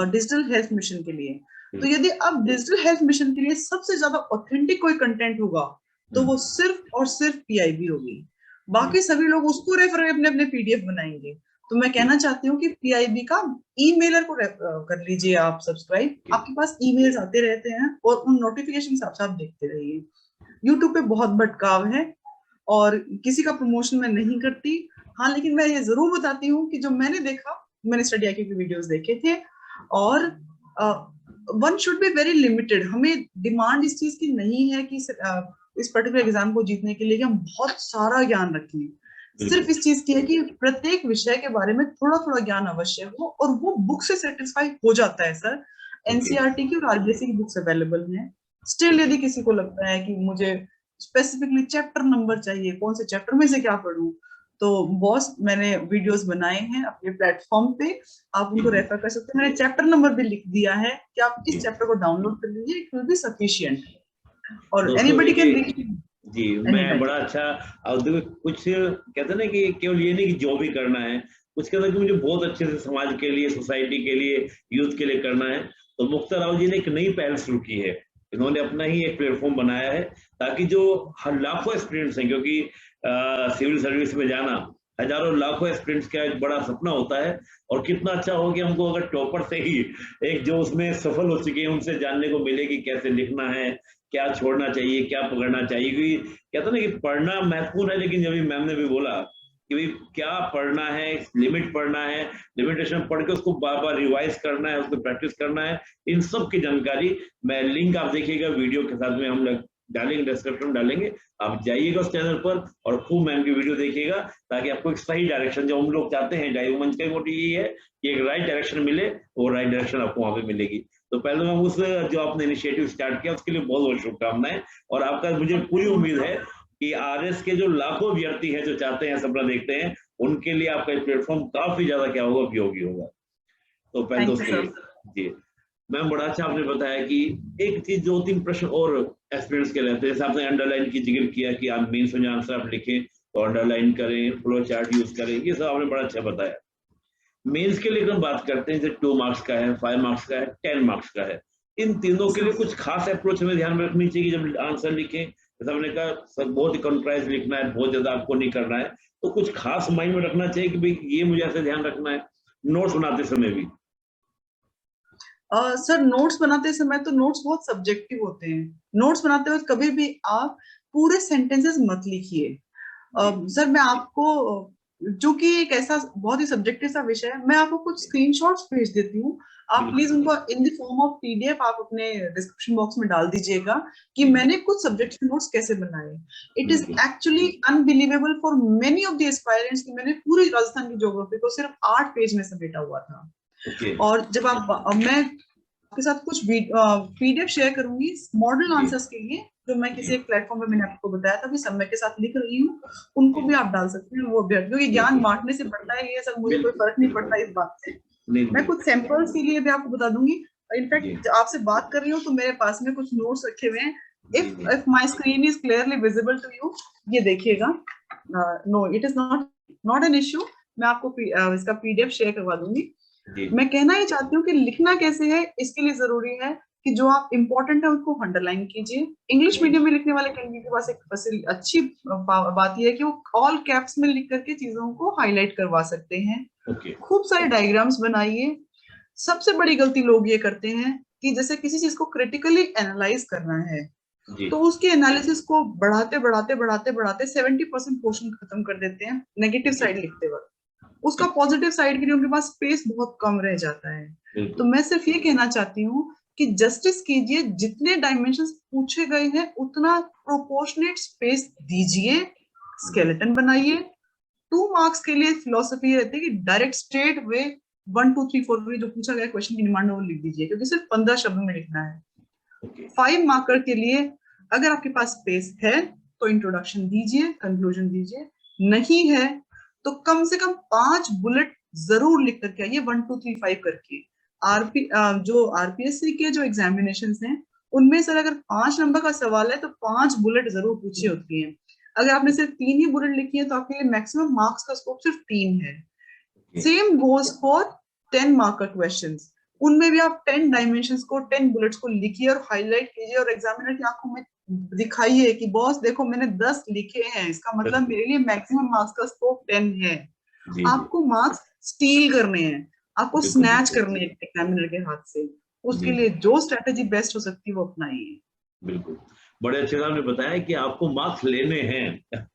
डिजिटल हेल्थ मिशन के लिए। तो यदि अब डिजिटल हेल्थ मिशन के लिए सबसे ज्यादा ऑथेंटिक कोई कंटेंट होगा तो वो सिर्फ और सिर्फ पीआईबी होगी। बाकी सभी लोग उसको रेफर अपने अपने पीडीएफ बनाएंगे। तो मैं कहना चाहती हूँ कि पीआईबी का ईमेलर को कर लीजिए आप सब्सक्राइब, आपके पास ईमेल्स आते रहते हैं और उन नोटिफिकेशन आप देखते रहिए। यूट्यूब पे बहुत भटकाव है और किसी का प्रमोशन मैं नहीं करती। हाँ, लेकिन मैं ये जरूर बताती हूँ कि जो मैंने देखा, मैंने स्टडी आईक्यू के वीडियोस देखे थे और one should be very limited. हमें डिमांड इस चीज की नहीं है कि इस पर्टिकुलर एग्जाम को जीतने के लिए कि हम बहुत सारा ज्ञान रखें। सिर्फ इस चीज की है कि प्रत्येक विषय के बारे में थोड़ा थोड़ा ज्ञान अवश्य हो और वो बुक से सेटिस्फाई हो जाता है सर। एनसीईआरटी की और आरबीएससी की बुक्स अवेलेबल हैं। स्टिल यदि किसी को लगता है कि मुझे स्पेसिफिकली चैप्टर नंबर चाहिए, कौन से चैप्टर में से क्या पढूं, तो बॉस मैंने वीडियोस बनाए हैं अपने प्लेटफॉर्म पे, आप उनको रेफर कर सकते हैं। मैंने चैप्टर नंबर भी लिख दिया है कि आप इस चैप्टर को डाउनलोड कर लीजिए, इट विल बी सफिशिएंट और एनीबॉडी कैन रीच। जी, मैं बड़ा अच्छा। और देखो कुछ कहते हैं ना कि केवल ये नहीं कि जॉब ही करना है, कुछ कहते हैं कि मुझे बहुत अच्छे से समाज के लिए, सोसाइटी के लिए, यूथ के लिए करना है। तो मुक्ता राव जी ने एक नई पहल शुरू की है। इन्होंने अपना ही एक प्लेटफॉर्म बनाया है ताकि जो लाखों एस्पिरेंट्स हैं, क्योंकि सिविल सर्विस में जाना हजारों लाखों एस्पिरेंट्स का एक बड़ा सपना होता है। और कितना अच्छा हो कि हमको अगर टॉपर से ही एक जो उसमें सफल हो चुके हैं उनसे जानने को मिले कि कैसे लिखना है, क्या छोड़ना चाहिए, क्या पकड़ना चाहिए। क्योंकि कहते ना कि पढ़ना महत्वपूर्ण है, लेकिन जब मैम ने भी बोला कि भाई क्या पढ़ना है, लिमिट पढ़ना है, लिमिटेशन पढ़ के उसको बार बार रिवाइज करना है, उसको प्रैक्टिस करना है, इन सब की जानकारी मैं लिंक आप देखिएगा वीडियो के साथ में हम लोग डालेंगे, डिस्क्रिप्शन में डालेंगे। आप जाइएगा उस चैनल पर और खूब मैम की वीडियो देखिएगा ताकि आपको एक सही डायरेक्शन जो हम लोग चाहते हैं डायू मंच का मोटिव यही है कि एक राइट डायरेक्शन मिले, वो राइट डायरेक्शन आपको वहां पे मिलेगी। तो पहले मैं उस जो आपने इनिशिएटिव स्टार्ट किया उसके लिए बहुत बहुत शुभकामनाएं। और आपका मुझे पूरी उम्मीद है कि आरएस के जो लाखों अभ्यर्थी हैं जो चाहते हैं, सपना देखते हैं, उनके लिए आपका प्लेटफॉर्म काफी ज्यादा क्या होगा, उपयोगी होगा। तो पहले तो उसके लिए जी मैम बड़ा अच्छा आपने बताया कि एक चीज 2-3 प्रश्न और एक्सपीरियंस के रहते हैं। जैसे आपने अंडरलाइन की जिक्र किया कि आप मेंस में आंसर आप लिखें तो अंडरलाइन करें, फ्लो चार्ट यूज करें, ये सब आपने बड़ा अच्छा बताया। मेंस के लिए हम बात करते हैं जैसे 2 मार्क्स का है, 5 मार्क्स का है, 10 मार्क्स का है। इन तीनों के लिए कुछ खास अप्रोच हमें ध्यान में रखनी चाहिए जब आंसर लिखें। जैसे हमने कहा बहुत ही कंट्राइज लिखना है, बहुत ज्यादा आपको नहीं करना है, तो कुछ खास माइंड में रखना चाहिए कि भाई ये मुझे ऐसे ध्यान रखना है नोट्स बनाते समय भी। सर नोट्स बनाते समय तो नोट्स बहुत सब्जेक्टिव होते हैं। नोट्स बनाते वक्त कभी भी आप पूरे सेंटेंसेस मत लिखिए। सर मैं आपको, जो कि एक ऐसा बहुत ही सब्जेक्टिव सा विषय है, मैं आपको कुछ स्क्रीनशॉट्स भेज देती हूँ। आप प्लीज उनको in the form of PDF आप अपने डिस्क्रिप्शन बॉक्स में डाल दीजिएगा कि मैंने कुछ सब्जेक्ट के नोट्स कैसे बनाए। It is actually unbelievable for many of the aspirants कि मैंने पूरी राजस्थान की ज्योग्राफी को सिर्फ 8 पेज में समेटा हुआ था। और जब मैं आपके साथ कुछ पीडीएफ शेयर करूंगी मॉडल आंसर्स के लिए, जो मैं किसी एक प्लेटफॉर्म पे मैंने आपको बताया था, समय के साथ लिख रही हूँ, उनको भी आप डाल सकते हैं। वो अभ्यर्थियों की ज्ञान बांटने से बढ़ता है, ये सब मुझे कोई फर्क नहीं पड़ता इस बात से। मैं कुछ सैंपल्स के लिए भी आपको बता दूंगी। इनफैक्ट आपसे बात कर रही हूँ तो मेरे पास में कुछ नोट्स रखे हुए हैं। If my screen is clearly visible to you, ये देखिएगा। No, it is not an issue. मैं आपको इसका पीडीएफ शेयर करवा दूंगी। मैं कहना ही चाहती हूँ कि लिखना कैसे है, इसके लिए जरूरी है कि जो आप इंपॉर्टेंट है उसको अंडरलाइन कीजिए। इंग्लिश मीडियम में लिखने वाले कैंडिडेट के पास एक अच्छी बात यह है कि वो ऑल कैप्स में लिख करके चीजों को हाईलाइट करवा सकते हैं। खूब सारे डायग्राम्स बनाइए। सबसे बड़ी गलती लोग ये करते हैं कि जैसे किसी चीज को क्रिटिकली एनालाइज करना है तो उसके एनालिसिस को बढ़ाते बढ़ाते बढ़ाते बढ़ाते 70% पोर्शन खत्म कर देते हैं नेगेटिव साइड लिखते वक्त। उसका पॉजिटिव साइड के लिए उनके पास स्पेस बहुत कम रह जाता है। तो मैं सिर्फ ये कहना चाहती हूँ कि जस्टिस कीजिए, जितने डायमेंशंस पूछे गए हैं उतना प्रोपोर्शनेट स्पेस दीजिए, स्केलेटन बनाइए। 2 मार्क्स के लिए फिलोसफी रहती है कि डायरेक्ट स्ट्रेट वे 1 2 3 4 में जो पूछा गया क्वेश्चन की डिमांड है वो लिख दीजिए, क्योंकि सिर्फ 15 शब्द में लिखना है। 5 मार्कर के लिए अगर आपके पास स्पेस है तो इंट्रोडक्शन दीजिए, कंक्लूजन दीजिए, नहीं है तो कम से कम 5 बुलेट जरूर लिख करके आइए, 1 2 3 5 करके। जो आरपीएससी के जो एग्जामिनेशन हैं उनमें सर अगर 5 नंबर का सवाल है तो 5 बुलेट जरूर पूछी होती हैं। अगर आपने सिर्फ 3 ही बुलेट लिखी है तो आपके लिए मैक्सिमम मार्क्स का स्कोप सिर्फ 3 है। सेम गोज फॉर 10 मार्क का क्वेश्चंस, उनमें भी आप 10 डायमेंशंस को, 10 बुलेट्स को लिखिए और हाईलाइट कीजिए और एग्जामिनर की आंखों में दिखाइए कि बॉस देखो मैंने 10 लिखे हैं, इसका मतलब मेरे लिए मैक्सिमम मार्क्स का स्कोप 10 है। आपको मार्क्स स्टील करने हैं, आपको स्नैच करने हैं एग्जामिनर के हाथ से, उसके लिए जो स्ट्रेटेजी बेस्ट हो सकती है वो अपनाइए। बिल्कुल, बड़े अच्छे से आपने बताया कि आपको मार्क्स लेने हैं।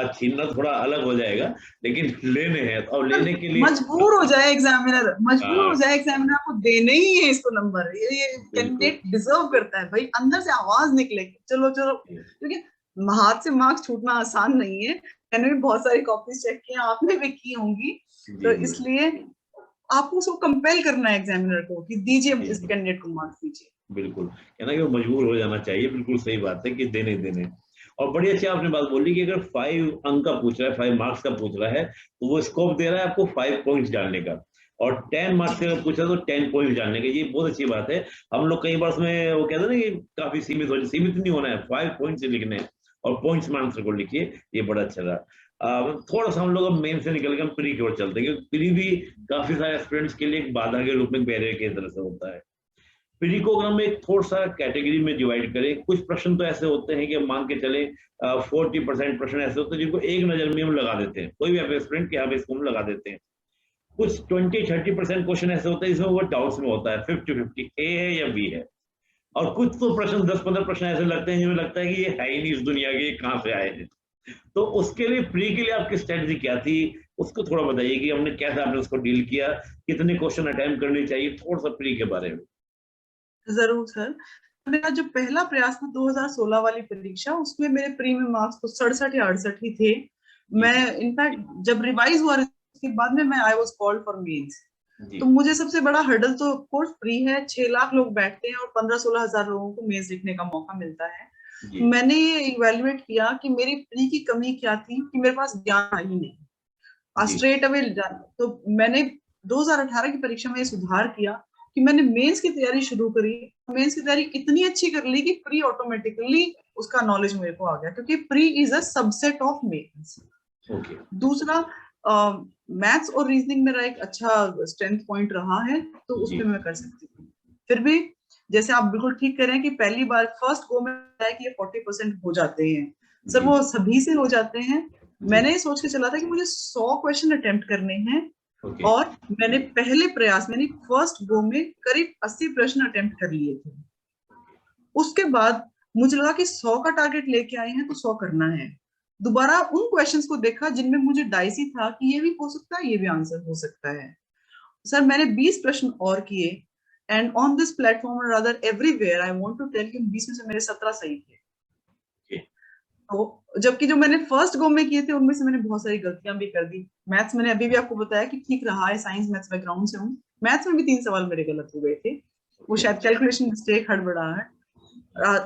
छीनना थोड़ा अलग हो जाएगा, लेकिन लेने हैं, और लेने के लिए मजबूर हो जाए एग्जामिनर, आपको देने ही है इसको नंबर, ये कैंडिडेट डिजर्व करता है भाई, अंदर से आवाज निकले चलो चलो, क्योंकि हाथ से मार्क्स छूटना आसान नहीं है। मैंने भी बहुत सारी कॉपीज चेक की, आपने भी की होंगी, तो इसलिए आपको उसको कंपेल करना है एग्जामिनर को कि दीजिए इस कैंडिडेट को मार्क्स दीजिए। बिल्कुल, कहना कि वो मजबूर हो जाना चाहिए, बिल्कुल सही बात है कि देने। और बड़ी अच्छी आपने बात बोली कि अगर 5 अंक का पूछ रहा है, 5 मार्क्स का पूछ रहा है, तो वो स्कोप दे रहा है आपको 5 पॉइंट्स डालने का, और 10 मार्क्स का पूछा तो 10 पॉइंट्स डालने का। ये बहुत अच्छी बात है। हम लोग कई बार उसमें वो कहते हैं ना कि काफी सीमित नहीं होना है, 5 पॉइंट्स लिखने हैं और पॉइंट्स में आंसर को लिखिए, ये बड़ा अच्छा रहा। थोड़ा सा हम लोग अब मेन से निकल के हम प्री की ओर चलते हैं, क्योंकि प्री भी काफी सारे स्टूडेंट्स के लिए एक बाधा के रूप में, बैरियर की तरह से होता है। प्री को अगर हम एक थोड़ा सा कैटेगरी में डिवाइड करें, कुछ प्रश्न तो ऐसे होते हैं कि मान के चले 40% प्रश्न ऐसे होते हैं जिनको एक नजर में हम लगा देते हैं, कोई भी स्टूडेंट के यहाँ पे इसको हम लगा देते हैं। कुछ 20-30% क्वेश्चन ऐसे होते हैं जिसमें वो डाउट्स में होता है 50-50 ए है या बी है, और कुछ तो प्रश्न 10-15 प्रश्न ऐसे लगते हैं जिनमें लगता है कि ये है ही नहीं इस दुनिया के, कहाँ से आए हैं। तो उसके लिए प्री के लिए आपकी स्ट्रेटजी क्या थी, उसको थोड़ा बताइए कि हमने कैसे आपने उसको डील किया, कितने क्वेश्चन अटेम्प्ट करने चाहिए, थोड़ा सा प्री के बारे में। जरूर सर, मेरा जो पहला प्रयास था 2016 वाली परीक्षा, उसमें मेरे प्री में मार्क्स तो 67 या 68 ही थे। मैं इनफैक्ट जब रिवाइज हुआ उसके बाद में मैं I was called for mains, तो मुझे सबसे बड़ा हर्डल तो ऑफ कोर्स प्री है, 6 लाख लोग बैठते हैं और 15-16 हजार लोगों को मेंस लिखने का मौका मिलता है। मैंने ये इवैल्यूएट किया कि मेरी प्री की कमी क्या थी, कि मेरे पास ज्ञान ही नहीं, स्ट्रेट अवे। तो मैंने 2018 की परीक्षा में सुधार किया कि मैंने मेंस की तैयारी शुरू करी, मेंस की तैयारी इतनी अच्छी कर ली कि प्री ऑटोमेटिकली उसका नॉलेज मेरे को आ गया, क्योंकि pre is a subset of mains. दूसरा, मैथ्स और रीजनिंग मेरा एक अच्छा स्ट्रेंथ पॉइंट रहा है, तो उसमें मैं कर सकती हूँ। फिर भी जैसे आप बिल्कुल ठीक कह रहे हैं कि पहली बार फर्स्ट गो में है कि ये 40% हो जाते हैं, सर वो सभी से हो जाते हैं। मैंने ये सोच के चला था कि मुझे 100 क्वेश्चन अटेम्प्ट करने हैं, और मैंने पहले प्रयास में फर्स्ट गो में करीब 80 प्रश्न अटेम्प्ट कर लिए थे। उसके बाद मुझे लगा कि 100 का टारगेट लेके आए हैं तो 100 करना है। दोबारा उन क्वेश्चंस को देखा जिनमें मुझे डाइसी था कि ये भी हो सकता है, ये भी आंसर हो सकता है। सर मैंने 20 प्रश्न और किए, and on this platform rather everywhere I want to tell you 20 में से मेरे 17 सही थे। तो जबकि जो मैंने फर्स्ट गो में किए थे उनमें से मैंने बहुत सारी गलतियां भी कर दी। मैथ्स मैंने अभी भी आपको बताया कि ठीक रहा है, साइंस मैथ्स बैकग्राउंड से हूँ, मैथ्स में भी 3 सवाल मेरे गलत हो गए थे, वो शायद कैलकुलेशन मिस्टेक हड़बड़ाहट।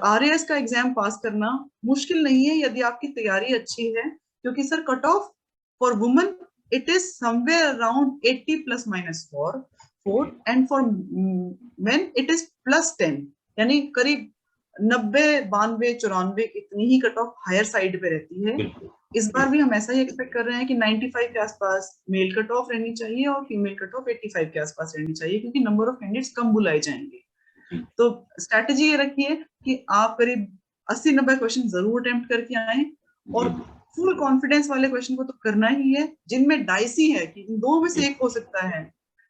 आरएएस का एग्जाम पास करना मुश्किल नहीं है यदि आपकी तैयारी अच्छी है, क्योंकि sir cut off for women it is somewhere around 80 +-4 and for main it is +10, यानी करीब 90, 92, 94 इतनी ही कट ऑफ हायर साइड पे रहती है। इस बार भी हम ऐसा ही एक्सपेक्ट कर रहे हैं कि 95 के आसपास मेल कट ऑफ रहनी चाहिए और फीमेल कट ऑफ 85 के आसपास रहनी चाहिए, क्योंकि नंबर ऑफ कैंडिडेट्स कम बुलाए जाएंगे। तो स्ट्रैटेजी ये रखिए कि आप करीब 80-90 क्वेश्चन जरूर अटेम्प्ट करके आए, और फुल कॉन्फिडेंस वाले क्वेश्चन को तो करना ही है जिनमें डाइसी है कि इन दो में से एक हो सकता है।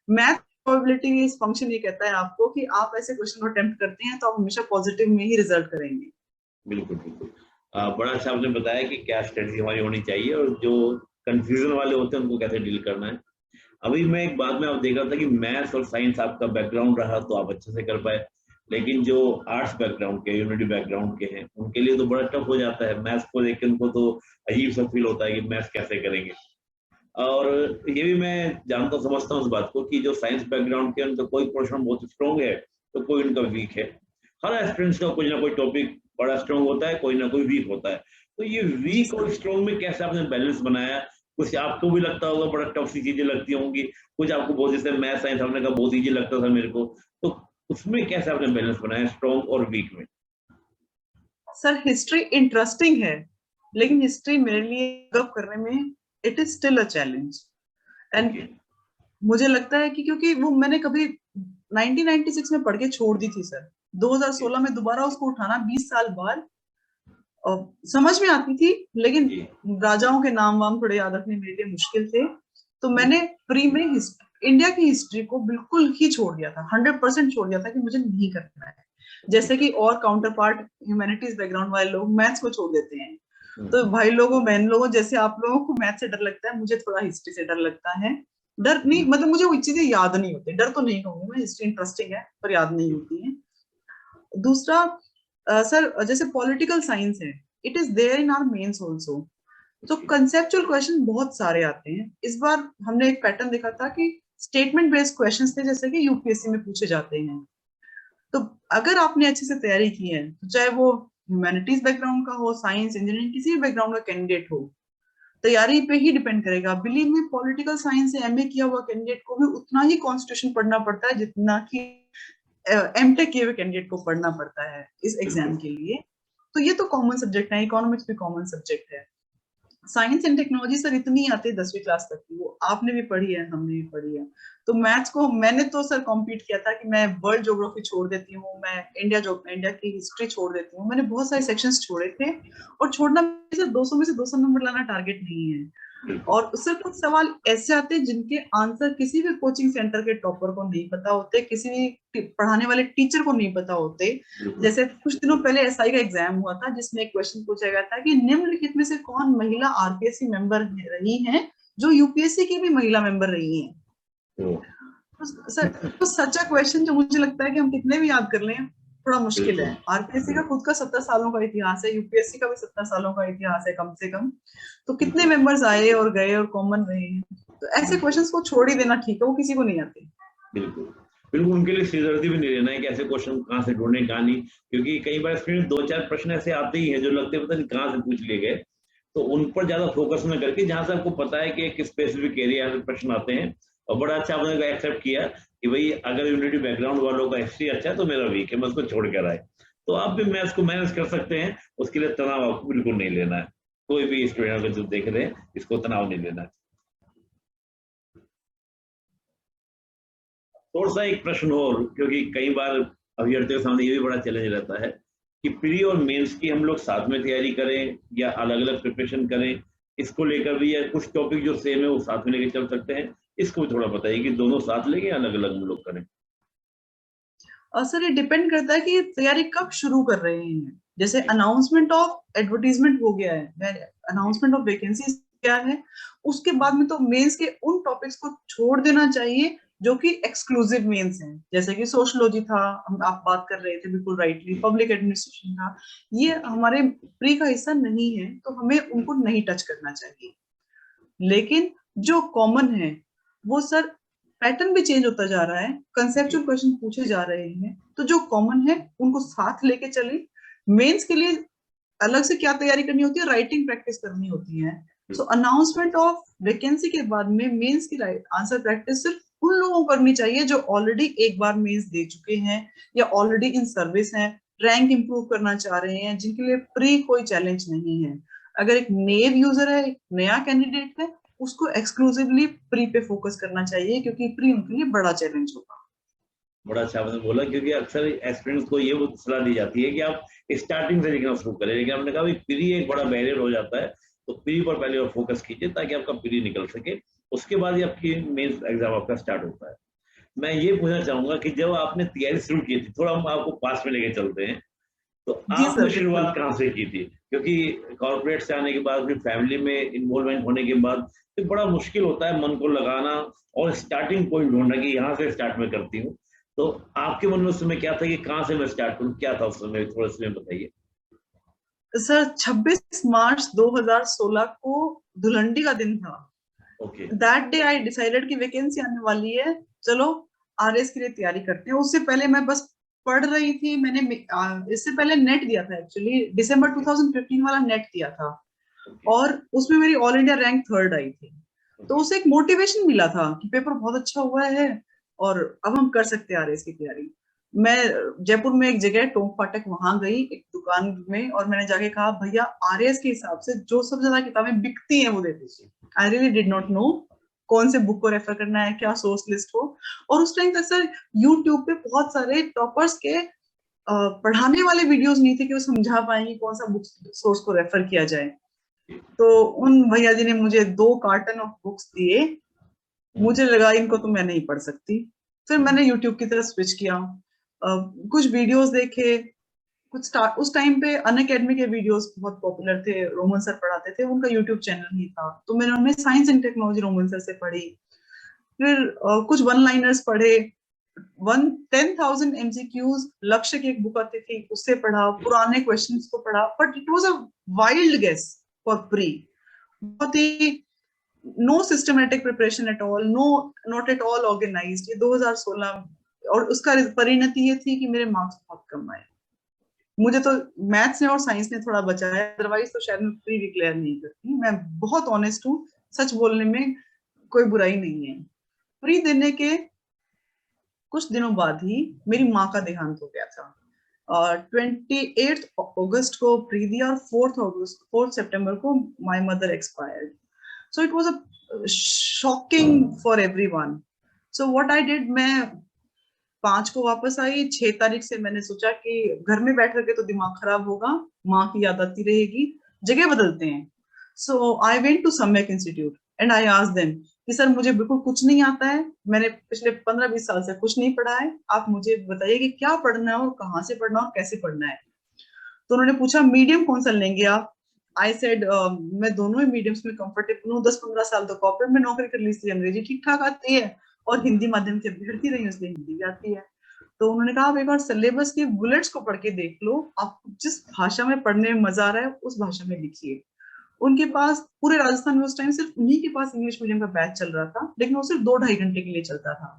मैथ प्रोबेबिलिटी इस फंक्शन ये कहता है आपको कि आप ऐसे क्वेश्चन को अटेम्प्ट करते हैं तो आप हमेशा पॉजिटिव में ही रिजल्ट करेंगे। बिल्कुल बिल्कुल, बड़ा अच्छा आपने बताया कि क्या स्ट्रेटजी हमारी होनी चाहिए और जो कंफ्यूजन वाले होते हैं उनको कैसे डील करना है। अभी मैं एक बात में आप देख रहा था कि मैथ्स और साइंस आपका बैकग्राउंड रहा तो आप अच्छे से कर पाए, लेकिन जो आर्ट्स बैकग्राउंड के, यूनिटी बैकग्राउंड के हैं, उनके लिए तो बड़ा टफ हो जाता है। मैथ्स को देख के उनको तो अजीब सा फील होता है कि मैथ्स कैसे करेंगे। और ये भी मैं जानता समझता हूँ उस बात को कि जो साइंस बैकग्राउंड के उनका कोई पोर्शन बहुत स्ट्रॉन्ग है तो कोई उनका वीक है। हर एस्पिरेंट्स का कोई ना कोई टॉपिक बड़ा स्ट्रॉन्ग होता है, कोई ना कोई वीक होता है। तो ये वीक और स्ट्रॉन्ग में कैसे आपने बैलेंस बनाया? कुछ आपको भी लगता होगा बड़ा टफ सी चीजें लगती होंगी, कुछ आपको बहुत, जैसे मैथ साइंस आपने कहा बहुत ईजी लगता था मेरे को, तो उसमें कैसे आपने बैलेंस बनाया स्ट्रॉन्ग और वीक में? सर हिस्ट्री इंटरेस्टिंग है, लेकिन हिस्ट्री मेरे लिए गप करने में it is still a challenge. And मुझे लगता है कि क्योंकि वो मैंने कभी 1996 में पढ़ के छोड़ दी थी सर, 2016 में दोबारा उसको उठाना 20 साल बाद, और समझ में आती थी लेकिन राजाओं के नाम वाम थोड़े याद रखने मेरे लिए मुश्किल थे। तो मैंने प्री में इंडिया की हिस्ट्री को बिल्कुल ही छोड़ दिया था, 100% छोड़ दिया था कि मुझे नहीं करना है। जैसे कि और काउंटर पार्ट ह्यूमैनिटीज बैकग्राउंड वाले लोग मैथ्स को छोड़ देते हैं। तो भाई लोगों बहन लोगों, जैसे आप लोगों को मैथ से डर लगता है, मुझे थोड़ा हिस्ट्री से डर लगता है। डर नहीं मतलब मुझे वो चीजें याद नहीं होती, डर तो नहीं कहूंगी मैं, हिस्ट्री इंटरेस्टिंग है पर याद नहीं होती है। दूसरा सर जैसे पॉलिटिकल साइंस है, it is there in our mains also. तो कंसेप्चुअल क्वेश्चन बहुत सारे आते हैं। इस बार हमने एक पैटर्न देखा था कि स्टेटमेंट बेस्ड क्वेश्चंस थे, जैसे कि यूपीएससी में पूछे जाते हैं। तो अगर आपने अच्छे से तैयारी की है, तो चाहे वो ह्यूमैनिटीज बैकग्राउंड का हो, साइंस इंजीनियरिंग किसी भी बैकग्राउंड का कैंडिडेट हो, तैयारी पे ही डिपेंड करेगा। बिलीव में पॉलिटिकल साइंस से एमए किया हुआ कैंडिडेट को भी उतना ही कॉन्स्टिट्यूशन पढ़ना पड़ता है जितना कि एमटेक किए हुए कैंडिडेट को पढ़ना पड़ता है इस एग्जाम के लिए। तो ये तो कॉमन सब्जेक्ट है, इकोनॉमिक्स भी कॉमन सब्जेक्ट है। साइंस एंड टेक्नोलॉजी सर इतनी आती है 10वीं क्लास तक की, वो आपने भी पढ़ी है, हमने भी पढ़ी है। तो मैथ्स को मैंने तो सर कॉम्पीट किया था कि मैं वर्ल्ड ज्योग्राफी छोड़ देती हूँ, मैं इंडिया की हिस्ट्री छोड़ देती हूँ, मैंने बहुत सारे सेक्शंस छोड़े थे। और छोड़ना सर 200 में से 200 नंबर लाना टारगेट नहीं है। और सर कुछ सवाल ऐसे आते हैं जिनके आंसर किसी भी कोचिंग सेंटर के टॉपर को नहीं पता होते, किसी भी पढ़ाने वाले टीचर को नहीं पता होते। जैसे कुछ दिनों पहले एसआई का एग्जाम हुआ था, जिसमें एक क्वेश्चन पूछा गया था कि निम्नलिखित में से कौन महिला आरपीएससी मेंबर रही हैं जो यूपीएससी की भी महिला मेंबर रही हैं। तो सर तो सच्चा क्वेश्चन जो मुझे लगता है कि हम कितने भी याद कर लें थोड़ा मुश्किल है। आरपीएससी का खुद का 70 सालों का इतिहास है, यूपीएससी का भी 70 सालों का इतिहास है कम से कम। तो कितने मेंबर्स आए और गए और कॉमन रहे हैं, तो ऐसे क्वेश्चंस को छोड़ ही देना ठीक है, वो किसी को नहीं आते। बिल्कुल बिल्कुल, उनके लिए सिरदर्दी भी नहीं लेना है कि ऐसे क्वेश्चन कहाँ से ढूंढने कहाँ नहीं, क्योंकि कई बार स्क्रीन 2-4 प्रश्न ऐसे आते ही हैं जो लगते पता नहीं कहाँ से पूछ लिए गए। तो उन पर ज्यादा फोकस न करके जहां से आपको पता है कि एक स्पेसिफिक एरिया में प्रश्न आते हैं। और बड़ा अच्छा आपने एक्सेप्ट किया कि भाई अगर यूनिटी बैकग्राउंड वालों का हिस्ट्री अच्छा है तो मेरा वीक है, मैं उसको छोड़ कर आए। तो आप भी मैथ्स को मैनेज कर सकते हैं, उसके लिए तनाव आपको बिल्कुल नहीं लेना है। कोई भी स्टूडेंट अगर जो देख रहे हैं इसको तनाव नहीं लेना है। थोड़ा सा एक प्रश्न और, क्योंकि कई बार अभ्यर्थियों के सामने ये भी बड़ा चैलेंज रहता है कि प्री और मेंस की हम लोग साथ में तैयारी करें या अलग अलग प्रिपरेशन करें, इसको लेकर भी, या कुछ टॉपिक जो सेम है वो साथ में लेके चल सकते हैं, इसको भी थोड़ा बताइए कि दोनों साथ लेके अलग अलग हम लोग करें। और सर ये डिपेंड करता है कि तैयारी कब शुरू कर रहे हैं। जैसे अनाउंसमेंट ऑफ एडवर्टीजमेंट हो गया है, अनाउंसमेंट ऑफ वैकेंसी क्या है, उसके बाद में तो मेंस के उन टॉपिक्स को छोड़ देना चाहिए जो कि एक्सक्लूसिव मेंस हैं। जैसे कि सोशियोलॉजी था, हम आप बात कर रहे थे बिल्कुल राइटली, पब्लिक एडमिनिस्ट्रेशन था, ये हमारे प्री का हिस्सा नहीं है, तो हमें उनको नहीं टच करना चाहिए। लेकिन जो कॉमन है वो सर पैटर्न भी चेंज होता जा रहा है, कंसेप्चुअल क्वेश्चन पूछे जा रहे हैं, तो जो कॉमन है उनको साथ लेके चले। मेंस के लिए अलग से क्या तैयारी करनी होती है, राइटिंग प्रैक्टिस करनी होती है। सो अनाउंसमेंट ऑफ वैकेंसी के बाद में मेंस की आंसर प्रैक्टिस सिर्फ उन लोगों को करनी चाहिए जो ऑलरेडी एक बार मेंस दे चुके हैं या ऑलरेडी इन सर्विस हैं, रैंक इंप्रूव करना चाह रहे हैं, जिनके लिए प्री कोई चैलेंज नहीं है। अगर एक नेव यूजर है, एक नया कैंडिडेट है, उसको एक्सक्लूसिवली प्री पे फोकस करना चाहिए, क्योंकि प्री उनके लिए बड़ा चैलेंज होगा। बड़ा अच्छा आपने बोला, क्योंकि अक्सर एस्पिरेंट्स को ये सलाह दी जाती है कि आप स्टार्टिंग से लिखना शुरू करें, लेकिन आपने कहा भाई प्री एक बड़ा बैरियर हो जाता है, तो प्री पर पहले और फोकस कीजिए ताकि आपका प्री निकल सके, उसके बाद ही आपकी मेंस एग्जाम आपका स्टार्ट होता है। मैं ये पूछना चाहूंगा कि जब आपने तैयारी शुरू की थी, थोड़ा हम आपको पास में लेके चलते हैं, तो जी आपने सर बिल्कुल। शुरुआत कहाँ से की थी? क्योंकि कॉर्पोरेट से आने के बाद, फिर फैमिली में इन्वॉल्वमेंट होने के बाद, फिर बड़ा मुश्किल होता है मन को लगाना और स्टार्टिंग पॉइंट ढूंढना कि यहाँ से स्टार्ट में करती हूँ। तो आपके मन में उस समय क्या था कि कहाँ से मैं स्टार्ट करूँ, क्या था उस समय, थोड़ा सा बताइए। सर 26 मार्च 2016 को धुलंडी का दिन था। Okay. That day I decided कि वैकेंसी आने वाली है, चलो आरएस के लिए तैयारी करते हैं। उससे पहले मैं बस पढ़ रही थी, मैंने इससे पहले नेट दिया था, एक्चुअली दिसंबर 2015 वाला नेट दिया था, और उसमें मेरी ऑल इंडिया रैंक 3rd आई थी। तो उससे एक मोटिवेशन मिला था कि पेपर बहुत अच्छा हुआ है और अब हम कर सकते हैं आरएस की तैयारी। मैं जयपुर में एक जगह टोंक फाटक, वहां गई एक दुकान में और मैंने जाके कहा भैया आरएस के हिसाब से जो सबसे ज्यादा किताबें बिकती हैं वो दे दीजिए। I really did not know कौन से बुक को रेफर करना है, क्या सोर्स लिस्ट हो। और उस टाइम तक सर यूट्यूब पे बहुत सारे टॉपर्स के पढ़ाने वाले वीडियोस नहीं थे कि वो समझा पाएंगे कौन सा बुक सोर्स को रेफर किया जाए। तो उन भैया जी ने मुझे 2 कार्टन ऑफ बुक्स दिए। मुझे लगा इनको तो मैं नहीं पढ़ सकती। फिर मैंने यूट्यूब की तरफ स्विच किया, कुछ वीडियोस देखे, उस टाइम पे अनअकैडमी के वीडियोस बहुत पॉपुलर थे, रोमन सर पढ़ाते थे, उनका यूट्यूब चैनल ही था, तो मैंने उनमें science and technology Roman sir से पढ़ी। फिर कुछ वन लाइनर्स पढ़े, 10,000 MCQs लक्ष्य की एक बुक आती थी उससे पढ़ा, पुराने क्वेश्चंस को पढ़ा, but it was a wild guess for pre. बहुत ही no systematic preparation at all, not at all organised. ये 2016 और उसका परिणति ये थी कि मेरे मार्क्स बहुत कम आए। मुझे तो मैथ्स ने और साइंस ने थोड़ा बचाया, अदरवाइज तो शायद मैं प्री डिक्लेयर नहीं करती। मैं बहुत ऑनेस्ट हूँ, सच बोलने में कोई बुराई नहीं है। प्री देने के कुछ दिनों बाद ही मेरी माँ का देहांत हो गया था। 28 अगस्त को प्री दिया और 4 सितंबर को my mother expired. So it was a shocking for everyone. So what I did, मैं 5 को वापस आई। 6 तारीख से मैंने सोचा कि घर में बैठ करके तो दिमाग खराब होगा, माँ की याद आती रहेगी, जगह बदलते हैं। सो आई वेंट टू सम्यक institute and I asked them कि सर मुझे बिल्कुल कुछ नहीं आता है, मैंने पिछले 15-20 साल से कुछ नहीं पढ़ा है, आप मुझे बताइए कि क्या पढ़ना है और कहाँ से पढ़ना है और कैसे पढ़ना है। तो उन्होंने पूछा मीडियम कौन सा लेंगे आप। आई सेड मैं दोनों ही मीडियम्स में कंफर्टेबल हूँ, 10-15 साल तो कॉर्पोरेट में नौकरी कर ली, इसलिए अंग्रेजी ठीक ठाक आती है और हिंदी माध्यम से अभ्यर्थी रही इसलिए हिंदी भी आती है। तो उन्होंने कहा आप एक बार सिलेबस के बुलेट्स को पढ़ के देख लो, आप जिस भाषा में पढ़ने में मजा आ रहा है उस भाषा में लिखिए। उनके पास पूरे राजस्थान में उस टाइम सिर्फ उन्हीं के पास इंग्लिश मीडियम का बैच चल रहा था, लेकिन वो सिर्फ 2-2.5 घंटे के लिए चलता था।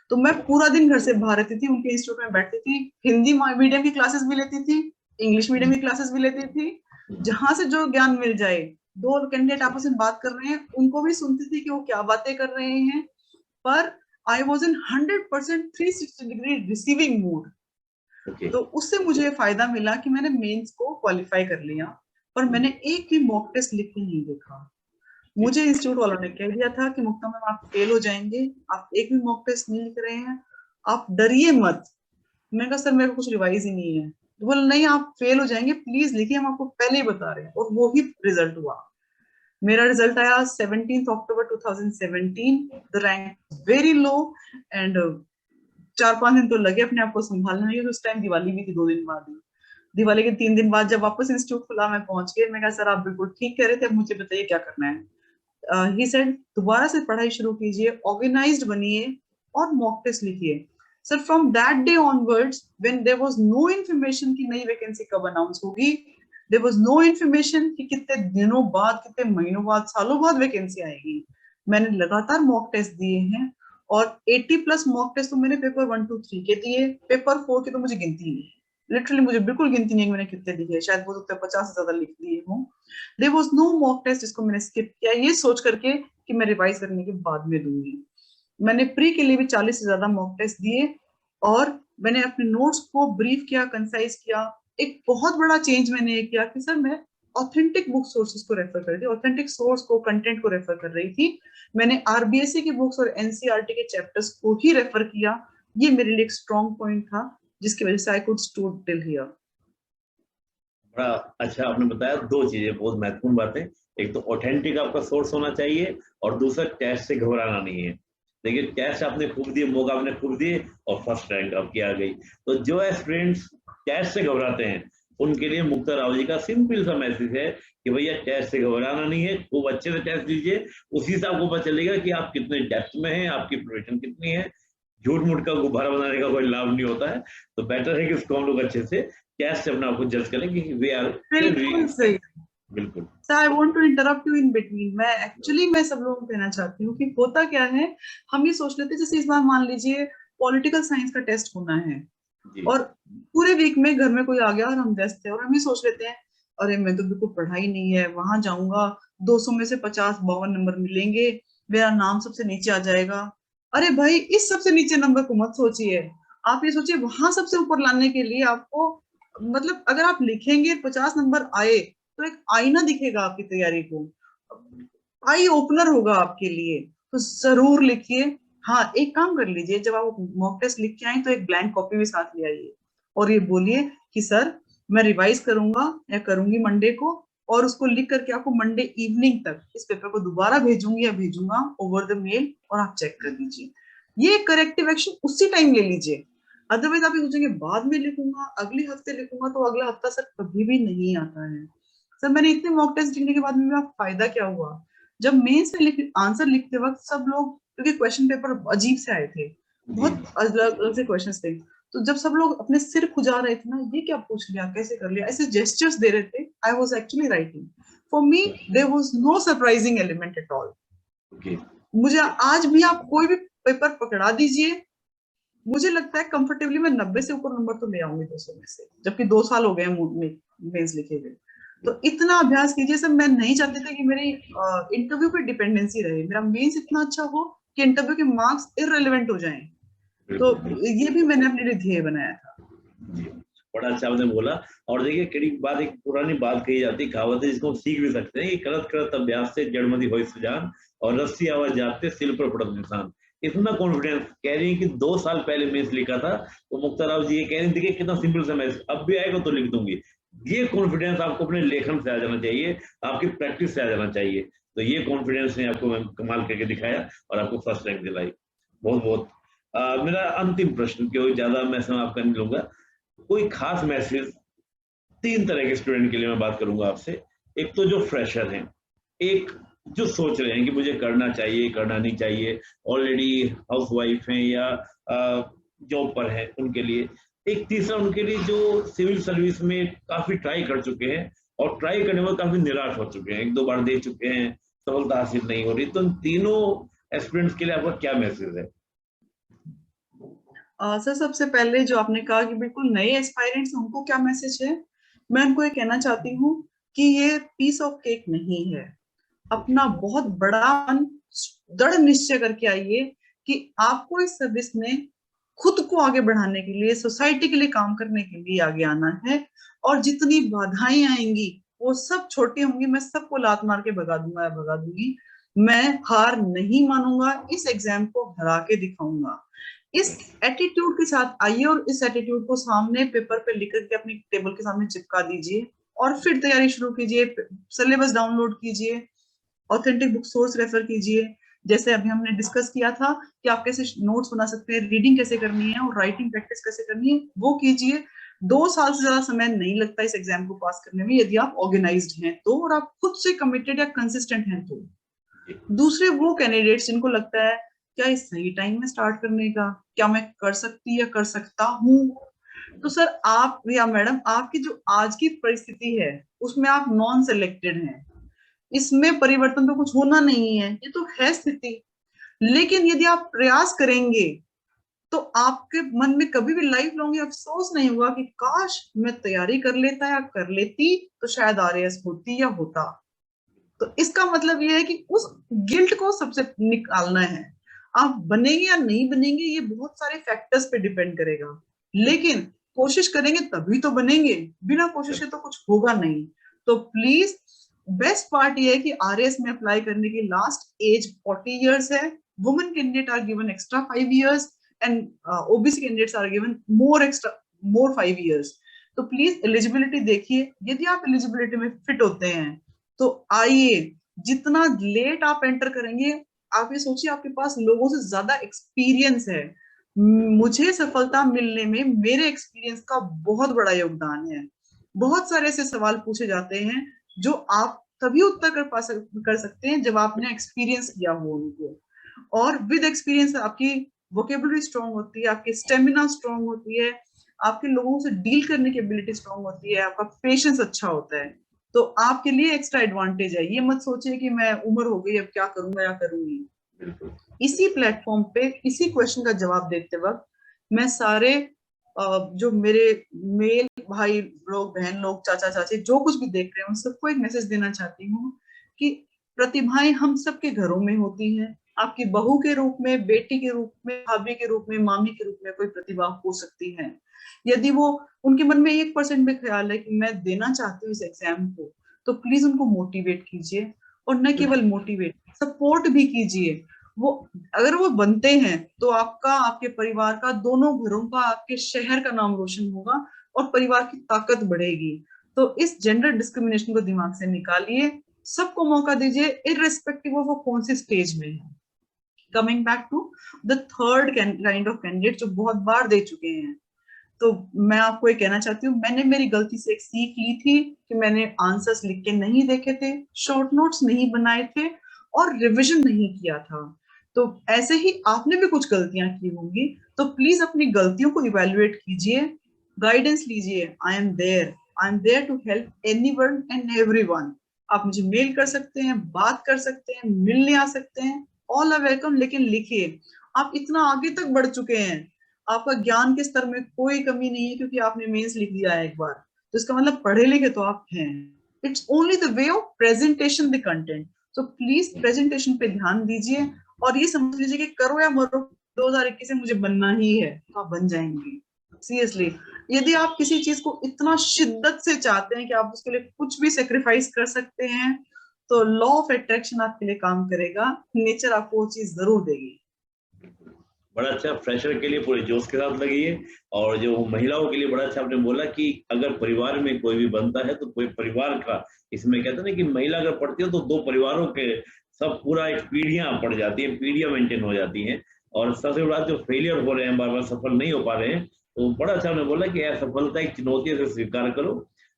तो मैं पूरा दिन घर से बाहर रहती थी, उनके इंस्टीट्यूट में बैठती थी, हिंदी मीडियम की क्लासेस भी लेती थी, इंग्लिश मीडियम की क्लासेस भी लेती थी, जहां से जो ज्ञान मिल जाए। 2 कैंडिडेट आपस में बात कर रहे हैं, उनको भी सुनती थी कि वो क्या बातें कर रहे हैं, पर I was in 100% 360 degree receiving mood. तो उससे मुझे फायदा मिला कि मैंने मेंस को क्वालिफाई कर लिया, पर मैंने एक भी मॉक टेस्ट लिख के नहीं देखा। मुझे इंस्टीट्यूट वालों ने कह दिया था कि मुक्ता मैम आप फेल हो जाएंगे, आप एक भी मॉक टेस्ट नहीं लिख रहे हैं, आप डरिए मत। मैंने कहा सर मेरे को कुछ रिवाइज ही नहीं है। तो बोले नहीं आप फेल हो जाएंगे, प्लीज लिखिए, हम आपको पहले ही बता रहे हैं। और वो ही रिजल्ट हुआ। मेरा रिजल्ट आया 17 अक्टूबर 2017। The rank very low and 4-5 दिन तो लगे अपने आप को संभालने में। उस टाइम दिवाली भी थी 2 दिन बाद ही। दिवाली के 3 दिन बाद जब वापस इंस्टीट्यूट खुला, मैं पहुंच गई। मैं कहा सर आप बिल्कुल ठीक कह रहे थे, अब मुझे बताइए क्या करना है। ही सेड दोबारा से पढ़ाई शुरू कीजिए, ऑर्गेनाइज्ड बनिए और मॉक टेस्ट लिखिए। Sir from that day onwards when there was no information कि नई वैकेंसी कब अनाउंस होगी, देयर वाज नो इन्फॉर्मेशन कि कितने दिनों बाद, कितने महीनों बाद, सालों बाद वैकेंसी आएगी, मैंने लगातार मॉक टेस्ट दिए हैं। और 80+ मॉक टेस्ट तो मैंने पेपर 1, 2, 3 के दिए, पेपर 4 की तो मुझे गिनती नहीं, लिटरली मुझे बिल्कुल गिनती नहीं है मैंने कितने दिए, शायद वो 50 से ज्यादा लिख दिए हूँ। There was no mock test जिसको मैंने स्किप किया, ये सोच करके कि मैं रिवाइज करने के बाद में दूंगी। मैंने प्री के लिए भी 40 से ज्यादा मॉक टेस्ट दिए और मैंने अपने नोट्स को ब्रीफ किया, कंसाइज किया। एक बहुत बड़ा चेंज मैंने ये किया कि सर मैं ऑथेंटिक बुक सोर्सेज को रेफर कर रही थी, ऑथेंटिक सोर्स को, कंटेंट को रेफर कर रही थी। मैंने आरबीएससी की बुक्स और एनसीईआरटी के चैप्टर्स को ही रेफर किया। ये मेरे लिए एक स्ट्रॉन्ग पॉइंट था जिसकी वजह से I could stood till here. बड़ा अच्छा आपने बताया, 2 चीजें बहुत महत्वपूर्ण बातें। एक तो ऑथेंटिक आपका सोर्स होना चाहिए और दूसरा टेस्ट से घबराना नहीं है। देखिए टेस्ट आपने खूब दिए, मौका आपने खूब दिए और फर्स्ट रैंक आपकी आ गई। तो जो स्टूडेंट्स टेस्ट से घबराते हैं उनके लिए मुक्ता राव जी का सिंपल सा मैसेज है कि भैया टेस्ट से घबराना नहीं है, खूब अच्छे से टेस्ट दीजिए, उसी से आपको पता चलेगा कि आप कितने डेप्थ में हैं, आपकी प्रिपरेशन कितनी है। झूठ मूठ का गुब्बारा बनाने का कोई लाभ नहीं होता है। तो बेटर है कि उसको हम लोग अच्छे से कैसे से अपना आपको जज करें कि वे आर बिल्कुल सही। बिल्कुल। Sir I want to interrupt you in between. मैं सब लोगों को कहना चाहती हूँ कि होता क्या है, हम ये सोच लेते हैं जैसे इस बार मान लीजिए पॉलिटिकल साइंस का टेस्ट होना है और पूरे वीक में घर में कोई आ गया और हम व्यस्त थे और हम ये सोच लेते हैं अरे मैं तो बिल्कुल पढ़ाई नहीं है, वहां जाऊंगा 200 में से 50-52 नंबर मिलेंगे, मेरा नाम सबसे नीचे आ जाएगा। अरे भाई इस सबसे नीचे नंबर को मत सोचिए, आप ये सोचिए वहां सबसे ऊपर लाने के लिए आपको, मतलब अगर आप लिखेंगे 50 नंबर आए तो एक आईना दिखेगा आपकी तैयारी को, आई ओपनर होगा आपके लिए, तो जरूर लिखिए। हाँ, एक काम कर लीजिए, जब आप मॉक टेस्ट लिख के आए तो एक ब्लैंक कॉपी भी साथ ले आइए और ये बोलिए कि सर मैं रिवाइज करूंगा या करूंगी मंडे को, और उसको लिख करके आपको मंडे इवनिंग तक इस पेपर को दोबारा भेजूंगी या भेजूंगा ओवर द मेल, और आप चेक कर लीजिए। ये करेक्टिव एक्शन उसी टाइम ले लीजिए। अदरवाइज आप ये सोचेंगे बाद में लिखूंगा, अगले हफ्ते लिखूंगा, तो अगला हफ्ता सर कभी भी नहीं आता है। सर मैंने इतने मॉक टेस्ट लिखने के बाद में मेरा फायदा क्या हुआ, जब मेंस में आंसर लिखते वक्त सब लोग, क्योंकि क्वेश्चन पेपर अजीब से आए थे, जी बहुत अलग अलग से क्वेश्चन थे, तो जब सब लोग अपने सिर खुजा रहे थे ना, ये क्या पूछ लिया, कैसे कर लिया, ऐसे जेस्चर्स दे रहे थे, I was actually writing. For me there was no surprising element at all. Okay मुझे आज भी आप कोई भी पेपर पकड़ा दीजिए, मुझे लगता है कंफर्टेबली मैं 90 से ऊपर नंबर तो ले आऊंगी 200 में से, जबकि 2 साल हो गए मेंस लिखे हुए। तो इतना अभ्यास कीजिए सर। मैं नहीं चाहती थी कि मेरी इंटरव्यू पे डिपेंडेंसी रहे, मेरा मेंस इतना अच्छा हो कि इंटरव्यू के मार्क्स इररिलेवेंट हो जाएं। तो बिल्कुल बिल्कुल ये भी मैंने अपने लिए ध्येय बनाया था। जी बड़ा अच्छा आपने बोला। और देखिए कड़ी बात, एक पुरानी बात कही जाती है, कहावत है, जिसको हम सीख भी सकते हैं कि करत करत अभ्यास से जड़मति होय सुजान, और रस्सी आवाज जाते सिल पर पड़त निशान। इतना कॉन्फिडेंस कह रही है कि 2 साल पहले मेंस लिखा था, तो मुक्ता राव जी ये कह रही, देखिए कितना सिंपल सा मैथ, अब भी आएगा तो लिख दूंगी। ये कॉन्फिडेंस आपको अपने लेखन से आ जाना चाहिए, आपकी प्रैक्टिस से आ जाना चाहिए। तो ये कॉन्फिडेंस ने आपको कमाल करके दिखाया और आपको फर्स्ट रैंक दिलाई। बहुत बहुत मेरा अंतिम प्रश्न, क्योंकि ज्यादा मैं समय आपका नहीं लूंगा, कोई खास मैसेज 3 तरह के स्टूडेंट के लिए मैं बात करूंगा आपसे। एक तो जो फ्रेशर हैं, एक जो सोच रहे हैं कि मुझे करना चाहिए करना नहीं चाहिए, ऑलरेडी हाउस वाइफ हैं या जॉब पर है, उनके लिए। एक तीसरा उनके लिए जो सिविल सर्विस में काफी ट्राई कर चुके हैं और ट्राई करने में काफी निराश हो चुके हैं, 1-2 बार दे चुके हैं, सफलता हासिल नहीं हो रही। तो इन तीनों एस्पिरेंट्स के लिए आपका क्या मैसेज है? सर सबसे पहले जो आपने कहा कि बिल्कुल नए एस्पायरेंट्स, उनको क्या मैसेज है, मैं उनको ये कहना चाहती हूँ कि ये पीस ऑफ केक नहीं है। अपना बहुत बड़ा मन, दृढ़ निश्चय करके आइए कि आपको इस सर्विस में खुद को आगे बढ़ाने के लिए, सोसाइटी के लिए काम करने के लिए आगे आना है। और जितनी बाधाएं आएंगी वो सब छोटी होंगी, मैं सबको लात मार के भगा दूंगा या भगा दूंगी। मैं हार नहीं मानूंगा, इस एग्जाम को हरा के दिखाऊंगा। इस एटीट्यूड के साथ आइए और इस एटीट्यूड को सामने पेपर पे लिख करके अपनी टेबल के सामने चिपका दीजिए और फिर तैयारी शुरू कीजिए। सिलेबस डाउनलोड कीजिए, ऑथेंटिक बुक सोर्स रेफर कीजिए, जैसे अभी हमने डिस्कस किया था कि आप कैसे नोट्स बना सकते हैं, रीडिंग कैसे करनी है और राइटिंग प्रैक्टिस कैसे करनी है, वो कीजिए। 2 साल से ज्यादा समय नहीं लगता इस एग्जाम को पास करने में, यदि आप ऑर्गेनाइज्ड हैं तो, और आप खुद से कमिटेड या कंसिस्टेंट हैं तो। दूसरे वो कैंडिडेट्स जिनको लगता है क्या इस सही टाइम में स्टार्ट करने का, क्या मैं कर सकती या कर सकता हूँ, तो सर आप या मैडम, आपकी जो आज की परिस्थिति है उसमें आप नॉन सेलेक्टेड हैं, इसमें परिवर्तन तो कुछ होना नहीं है, ये तो है स्थिति। लेकिन यदि आप प्रयास करेंगे तो आपके मन में कभी भी लाइफ लॉन्ग ये अफसोस नहीं होगा कि काश मैं तैयारी कर लेता या कर लेती तो शायद आरएएस होती या होता। तो इसका मतलब ये है कि उस गिल्ट को सबसे निकालना है। आप बनेंगे या नहीं बनेंगे ये बहुत सारे फैक्टर्स पे डिपेंड करेगा, लेकिन कोशिश करेंगे तभी तो बनेंगे, बिना कोशिश के तो कुछ होगा नहीं। तो प्लीज, बेस्ट पार्ट ये है कि आरएएस में अप्लाई करने की लास्ट एज 40 इयर्स है। Women candidate are given extra 5 years and OBC candidates are given more 5 years. तो प्लीज एलिजिबिलिटी देखिए, यदि आप एलिजिबिलिटी में फिट होते हैं तो आइए। जितना लेट आप एंटर करेंगे, आप ये सोचिए आपके पास लोगों से ज्यादा एक्सपीरियंस है। मुझे सफलता मिलने में मेरे एक्सपीरियंस का बहुत बड़ा योगदान है। बहुत सारे ऐसे सवाल पूछे जाते हैं जो आप तभी उत्तर कर सकते हैं जब आपने एक्सपीरियंस किया हो उनको। और विद एक्सपीरियंस आपकी वोकेबुलरी स्ट्रांग होती है, आपकी स्टेमिना स्ट्रांग होती है, आपके लोगों से डील करने की एबिलिटी स्ट्रांग होती है, आपका पेशेंस अच्छा होता है। तो आपके लिए एक्स्ट्रा एडवांटेज है। ये मत सोचिए कि मैं उम्र हो गई अब क्या करूंगा या करूंगी। इसी प्लेटफॉर्म पे इसी क्वेश्चन का जवाब देते वक्त मैं सारे जो मेरे मेल भाई लोग, बहन लोग, चाचा चाची जो कुछ भी देख रहे हैं उन सबको एक मैसेज देना चाहती हूँ कि प्रतिभाएं हम सबके घरों में होती हैं, आपकी बहू के रूप में, बेटी के रूप में, भाभी के रूप में, मामी के रूप में कोई प्रतिभा हो सकती है। यदि वो उनके मन में 1% भी ख्याल है कि मैं देना चाहती हूँ इस एग्जाम को, तो प्लीज उनको मोटिवेट कीजिए, और न केवल मोटिवेट, सपोर्ट भी कीजिए। वो अगर वो बनते हैं तो आपका, आपके परिवार का, दोनों घरों का, आपके शहर का नाम रोशन होगा और परिवार की ताकत बढ़ेगी। तो इस जेंडर डिस्क्रिमिनेशन को दिमाग से निकालिए, सबको मौका दीजिए, इररेस्पेक्टिव ऑफ वो कौन सी स्टेज में है। Coming back to the third kind of candidate जो बहुत बार दे चुके हैं, तो मैं आपको ये कहना चाहती हूँ, मैंने मेरी गलती से एक सीख ली थी कि मैंने आंसर्स लिख के नहीं देखे थे, शॉर्ट नोट्स नहीं बनाए थे और रिवीजन नहीं किया था। तो ऐसे ही आपने भी कुछ गलतियां की होंगी, तो प्लीज अपनी गलतियों को इवेल्युएट कीजिए, गाइडेंस लीजिए। I am there to help anyone and everyone. आप मुझे मेल कर सकते हैं, बात कर सकते हैं, मिलने आ सकते हैं, ऑल आर वेलकम। लेकिन लिखिए, आप इतना आगे तक बढ़ चुके हैं, आपका ज्ञान के स्तर में कोई कमी नहीं है क्योंकि आपने मेंस लिख दिया है एक बार, तो इसका मतलब पढ़े लिखे तो आप हैं। It's only the way of presentation the content. So please presentation पे ध्यान दीजिए और ये समझ लीजिए कि करो या मरो, 2021 में मुझे बनना ही है, तो आप बन जाएंगे। सीरियसली, यदि आप किसी चीज को इतना शिद्दत से चाहते हैं कि आप उसके लिए कुछ भी सेक्रीफाइस कर सकते हैं, तो लॉ ऑफ अट्रैक्शन आपके लिए काम करेगा, नेचर आपको वो चीज जरूर देगी। बड़ा अच्छा, फ्रेशर के लिए पूरे जोश के साथ लगी है। और जो महिलाओं के लिए बड़ा अच्छा आपने बोला कि अगर परिवार में कोई भी बनता है तो कोई परिवार का, इसमें कहते हैं ना कि महिला अगर पढ़ती है तो 2 परिवारों के सब पूरा एक पीढ़ियां पड़ जाती है, पीढ़ियां मेंटेन हो जाती हैं। और सबसे बड़ा जो फेलियर हो रहे हैं, बार बार सफल नहीं हो पा रहे हैं, तो बड़ा अच्छा आपने बोला कि असफलता एक चुनौती से स्वीकार करो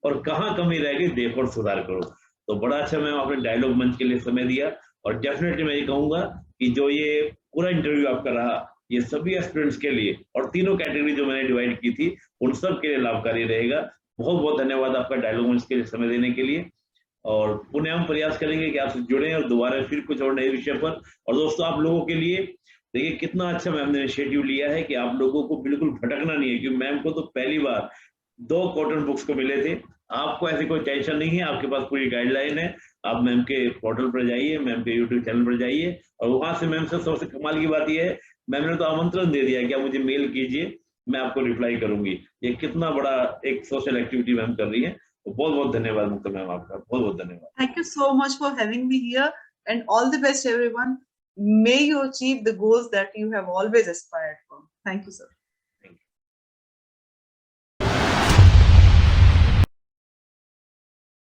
और कहाँ कमी रह गई देखो और सुधार करो। तो बड़ा अच्छा मैम आपने डायलॉग मंच के लिए समय दिया। और डेफिनेटली मैं ये कहूंगा कि जो ये पूरा इंटरव्यू आपका रहा, ये सभी एस्पिरेंट्स के लिए और तीनों कैटेगरी जो मैंने डिवाइड की थी उन सब के लिए लाभकारी रहेगा। बहुत बहुत धन्यवाद आपका डायलॉग मंच के लिए समय देने के लिए। और पुनः हम प्रयास करेंगे कि आपसे जुड़े और दोबारा फिर कुछ और नए विषय पर। और दोस्तों, आप लोगों के लिए देखिए कितना अच्छा मैम ने इनिशिएटिव लिया है कि आप लोगों को बिल्कुल भटकना नहीं है, क्योंकि मैम को तो पहली बार 2 कॉटन बुक्स को मिले थे। आपको ऐसी कोई टेंशन नहीं है, आपके पास पूरी गाइडलाइन है। आप मैम के पोर्टल पर जाइए, मैम के यूट्यूब चैनल पर जाइए और वहां से मैम से सबसे कमाल की बात यह है, मैम ने तो आमंत्रण दे दिया कि आप मुझे मेल कीजिए, मैं आपको रिप्लाई करूंगी। ये कितना बड़ा एक सोशल एक्टिविटी मैम कर रही है। तो बहुत बहुत धन्यवाद मुक्ता मैम, आपका बहुत बहुत धन्यवाद। Thank you so much for having me here, and all the best, everyone. May you achieve the goals that you have always aspired for. Thank you, sir.